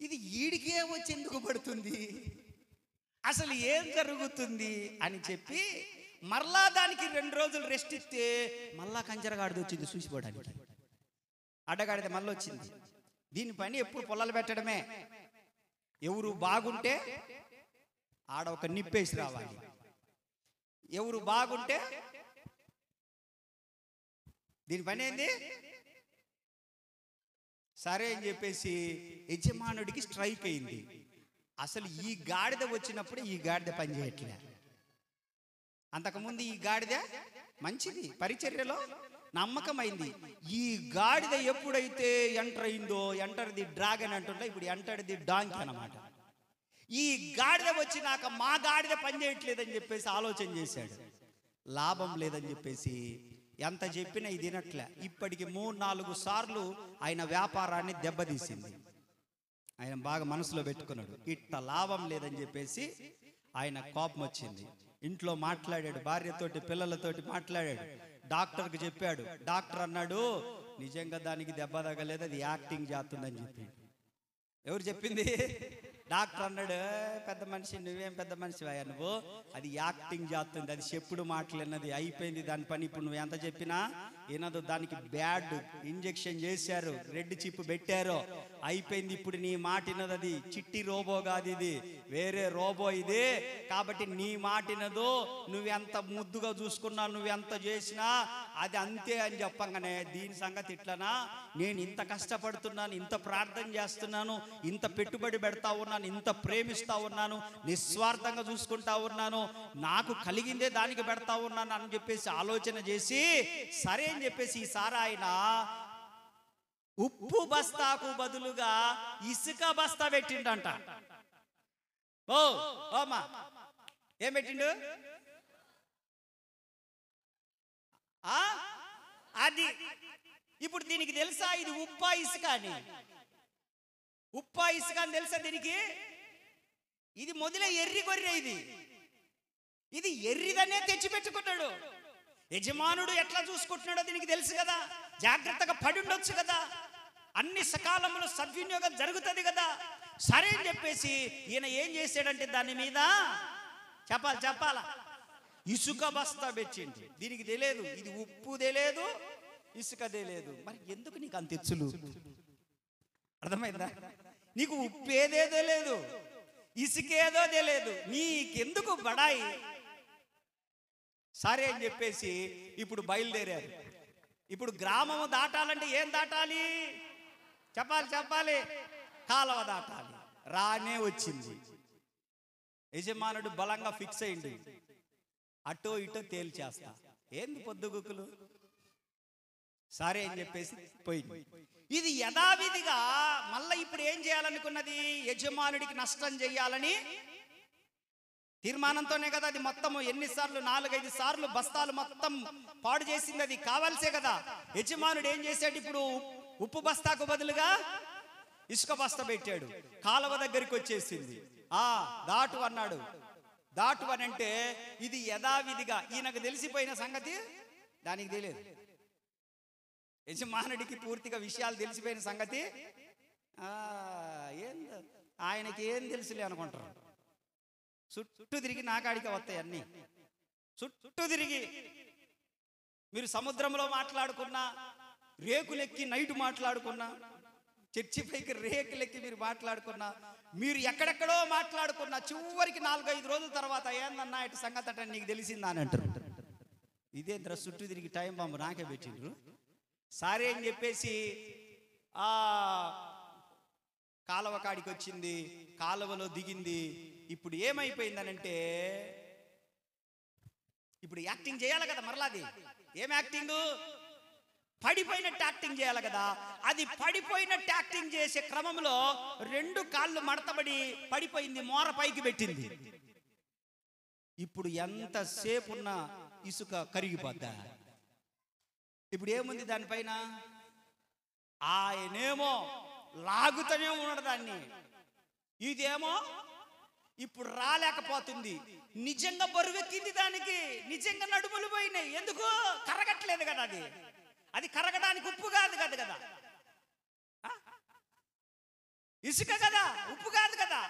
ఇది ఈడికే వచ్చి ఎందుకు పడుతుంది, అసలు ఏం జరుగుతుంది అని చెప్పి మరలా దానికి 2 రోజులు రెస్ట్ ఇస్తే మళ్ళా కంజరగాడిది వచ్చింది చూసిపోవడానికి. అడ్డగాడిద మళ్ళీ వచ్చింది. దీని పని ఎప్పుడు పొలాలు పెట్టడమే. ఎవరు బాగుంటే ఆడ ఒక నిప్పేసి రావాలి, ఎవరు బాగుంటే దీని పని ఏంది. సరే అని చెప్పేసి యజమానుడికి స్ట్రైక్ అయింది. అసలు ఈ గాడిద వచ్చినప్పుడు ఈ గాడిద పని చేయట్లే. అంతకుముందు ఈ గాడిద మంచిది, పరిచర్యలో నమ్మకమైంది. ఈ గాడిద ఎప్పుడైతే ఎంటర్ అయిందో, ఎంటర్ ది డ్రాగన్ అంటుంటే ఇప్పుడు ఎంటర్ ది డాంకీ అన్నమాట. ఈ గాడిద వచ్చినాక మా గాడిద పని చేయట్లేదని చెప్పేసి ఆలోచన చేశాడు. లాభం లేదని చెప్పేసి ఎంత చెప్పినా ఇది వినట్లే. ఇప్పటికి 3-4 సార్లు ఆయన వ్యాపారాన్ని దెబ్బతీసింది. ఆయన బాగా మనసులో పెట్టుకున్నాడు, ఇట్ట లాభం లేదని చెప్పేసి ఆయన కోపం వచ్చింది. ఇంట్లో మాట్లాడాడు, భార్యతోటి పిల్లలతోటి మాట్లాడాడు, డాక్టర్కి చెప్పాడు. డాక్టర్ అన్నాడు, నిజంగా దానికి దెబ్బ తగలేదు, అది యాక్టింగ్ చేస్తుందని చెప్పి. ఎవరు చెప్పింది? డాక్టర్ అన్నాడు, పెద్ద మనిషి నువ్వేం పెద్ద మనిషి అయ్యా నువ్వు, అది యాక్టింగ్ చేస్తుంది, అది చెప్పుడు మాటలన్నది, అయిపోయింది దాని పని. ఇప్పుడు నువ్వు ఎంత చెప్పినా వినదు. దానికి బ్యాడ్ ఇంజెక్షన్ చేశారు, రెడ్ చిప్ పెట్టారు, అయిపోయింది. ఇప్పుడు నీ మాట వినదు. అది చిట్టి రోబో కాదు, ఇది వేరే రోబో ఇది. కాబట్టి నీ మాట వినదు. నువ్వెంత ముద్దుగా చూసుకున్నా, నువ్వెంత చేసినా అది అంతే అని చెప్పంగానే దీని సంగతి ఇట్లనా, నేను ఇంత కష్టపడుతున్నాను, ఇంత ప్రార్థన చేస్తున్నాను, ఇంత పెట్టుబడి పెడతా ఉన్నాను, ఇంత ప్రేమిస్తా ఉన్నాను, నిస్వార్థంగా చూసుకుంటా ఉన్నాను, నాకు కలిగిందే దానికి పెడతా ఉన్నాను అని చెప్పేసి ఆలోచన చేసి సరే అని చెప్పేసి ఈసారి ఆయన ఉప్పు బస్తాకు బదులుగా ఇసుక బస్తా పెట్టిండంట. ఓమా ఏం పెట్టిండు? అది ఇప్పుడు దీనికి తెలుసా ఇది ఉప్పా ఇసుక అని? ఉప్పా ఇసుక అని తెలుసా దీనికి? ఇది మొదలే ఎర్రి గొర్రె, ఇది ఎర్రిదనే తెచ్చిపెట్టుకున్నాడు. యజమానుడు ఎట్లా చూసుకుంటున్నాడో దీనికి తెలుసు కదా, జాగ్రత్తగా పడి ఉండొచ్చు కదా, అన్ని సకాలంలో సద్వినియోగం జరుగుతుంది కదా. సరే అని చెప్పేసి ఈయన ఏం చేశాడంటే దాని మీద చెప్పాలా ఇసుక బస్తా పెట్టింది. దీనికి తెలియదు ఇది ఉప్పు తెలియదు, ఇసుక తెలియదు. మరి ఎందుకు నీకు అంత తెచ్చులు? అర్థమైందా? నీకు ఉప్పు ఏదో తెలియదు, ఇసుకేదో తెలియదు, నీకెందుకు బడాయి? సరే అని చెప్పేసి ఇప్పుడు బయలుదేరారు. ఇప్పుడు గ్రామము దాటాలంటే ఏం దాటాలి? చెప్పాలి కాలువ దాటాలి. రానే వచ్చింది. యజమానుడు బలంగా ఫిక్స్ అయింది, అటో ఇటో తేల్చేస్తా. ఏంది పొద్దుగుకులు? సరే అని చెప్పేసి పోయింది. ఇది యథావిధిగా మళ్ళీ ఇప్పుడు ఏం చేయాలనుకున్నది? యజమానుడికి నష్టం చేయాలని తీర్మానంతోనే కదా అది మొత్తము. ఎన్నిసార్లు? 4-5 సార్లు బస్తాలు మొత్తం పాడు చేసింది. అది కావాల్సే కదా. యజమానుడు ఏం చేశాడు? ఇప్పుడు ఉప్పు బస్తాకు బదులుగా ఇసుక బస్తా పెట్టాడు. కాలువ దగ్గరికి వచ్చేసింది. దాటు అన్నాడు. దాటు అని అంటే ఇది యథావిధిగా ఈయనకు తెలిసిపోయిన సంగతి దానికి తెలియదు. యజమానుడికి పూర్తిగా విషయాలు తెలిసిపోయిన సంగతి ఆయనకి ఏం తెలుసులే అనుకుంటారు. చుట్టూ తిరిగి నాకాడికి వస్తాయి అన్నీ. చుట్టూ తిరిగి మీరు సముద్రంలో మాట్లాడుకున్నా, రేకులెక్కి నైట్ మాట్లాడుకున్నా, చర్చి పైకి రేకులెక్కి మీరు మాట్లాడుకున్నా, మీరు ఎక్కడెక్కడో మాట్లాడుకున్నా, చివరికి 4-5 రోజుల తర్వాత ఏందన్నా ఇటు సంగతి అంటే నీకు తెలిసిందా అని అంటారు. ఇదేంద్ర చుట్టూ తిరిగి టైం బాంబు నాకే పెట్టిండ్రు. సరే అని చెప్పేసి కాలువ కాడికి వచ్చింది, కాలువలో దిగింది. ఇప్పుడు ఏమైపోయిందనంటే ఇప్పుడు యాక్టింగ్ చేయాలి కదా మరలాది. ఏం యాక్టింగ్? పడిపోయినట్టు యాక్టింగ్ చేయాలి కదా. అది పడిపోయినట్టు యాక్టింగ్ చేసే క్రమంలో 2 కాళ్ళు మడతబడి పడిపోయింది, మోర పైకి పెట్టింది. ఇప్పుడు ఎంతసేపు ఉన్న ఇసుక కరిగిపోద్దా? ఇప్పుడు ఏముంది దానిపైన? ఆయనేమో లాగుతూనే ఉన్నాడు దాన్ని, ఇదేమో ఇప్పుడు రాలేకపోతుంది. నిజంగా బరువెక్కింది దానికి, నిజంగా నడుములు పోయినాయి. ఎందుకు? కరగట్లేదు కదా. అది కరగడానికి ఉప్పు కాదు కదా. ఇసుక కదా, ఉప్పు కాదు కదా,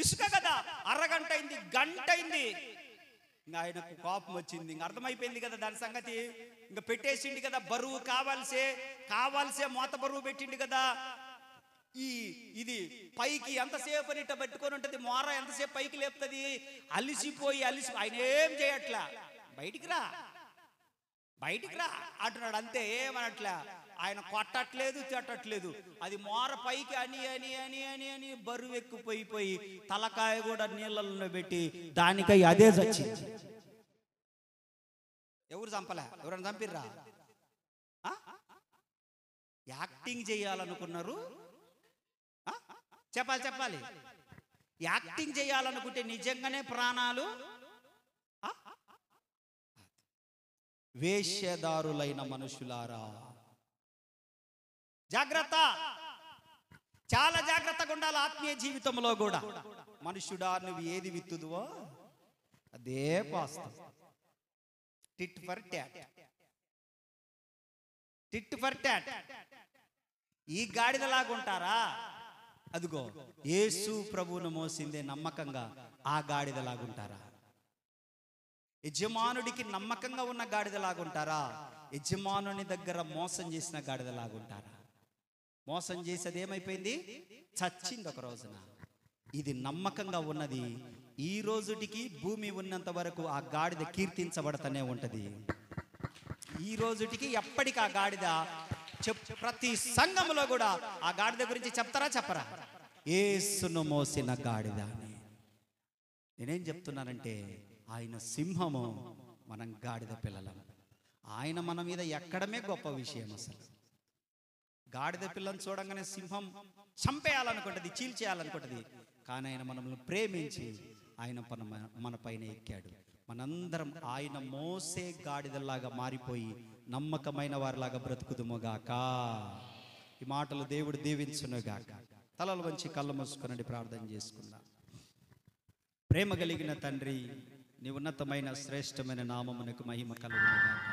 ఇసుక కదా. అరగంట అయింది, గంట అయింది, ఇంకా ఆయనకు కోపం వచ్చింది. ఇంక అర్థమైపోయింది కదా దాని సంగతి. ఇంకా పెట్టేసిండి కదా, బరువు కావాల్సే మోత బరువు పెట్టిండి కదా. ఇది పైకి ఎంతసేపు అని ఇట్ట పెట్టుకొని ఉంటుంది, మోర ఎంతసేపు పైకి లేపుతుంది. అలిసిపోయి ఆయన ఏం చేయట్లా, బయటికి రా అంటున్నాడు. అంతే, ఏమనట్లా. ఆయన కొట్టట్లేదు, తిట్టట్లేదు. అది మోర పైకి అని అని అని అని అని బరువు ఎక్కుపోయి తలకాయ కూడా నీళ్ళల్లో పెట్టి దానికై అదే చచ్చింది. ఎవరు చంపలే, ఎవరైనా చంపిర్రా? యాక్టింగ్ చేయాలనుకున్నారు, చెప్పాలి. యాక్టింగ్ చేయాలనుకుంటే నిజంగానే ప్రాణాలు. వేశ్యదారులైన మనుషులారా, జాగ్రత్త, చాలా జాగ్రత్తగా ఉండాలి ఆత్మీయ జీవితంలో కూడా. మనుషుడా, నువ్వు ఏది విత్తుదువో అదే పాస్తావు. Tit for tat. ఈ గాడిదలాగుంటారా? అదిగో యేసు ప్రభువును మోసిందే నమ్మకంగా ఆ గాడిదలాగుంటారా? యజమానుడికి నమ్మకంగా ఉన్న గాడిదలాగుంటారా? యజమానుని దగ్గర మోసం చేసిన గాడిదలాగుంటారా? మోసం చేసేది ఏమైపోయింది? చచ్చింది ఒక రోజున. ఇది నమ్మకంగా ఉన్నది. ఈ రోజుటికి భూమి ఉన్నంత వరకు ఆ గాడిద కీర్తించబడతానే ఉంటది. ఈ రోజుటికి ఎప్పటికీ ఆ గాడిద ప్రతి సంఘంలో కూడా ఆ గాడిద గురించి చెప్పరా? యేసును మోసిన గాడిద అని. నేనేం చెప్తున్నానంటే, ఆయన సింహము, మనం గాడిద పిల్లలం. ఆయన మన మీద ఎక్కడమే గొప్ప విషయం. అసలు గాడిద పిల్లని చూడంగానే సింహం చంపేయాలనుకుంటుంది, చీల్చేయాలనుకుంటుంది. కానీ ఆయన మనల్ని ప్రేమించి ఆయన మన పైన ఎక్కాడు. మనందరం ఆయన మోసే గాడిదలాగా మారిపోయి నమ్మకమైన వారిలాగా బ్రతుకుదుముగాక. ఈ మాటలు దేవుడు దీవించునుగాక. తలలు వంచి కళ్ళు మూసుకుని ప్రార్థన చేసుకుందాం. ప్రేమ కలిగిన తండ్రి, నీ ఉన్నతమైన శ్రేష్టమైన నామమునకు మహిమ కలుగునుగాక.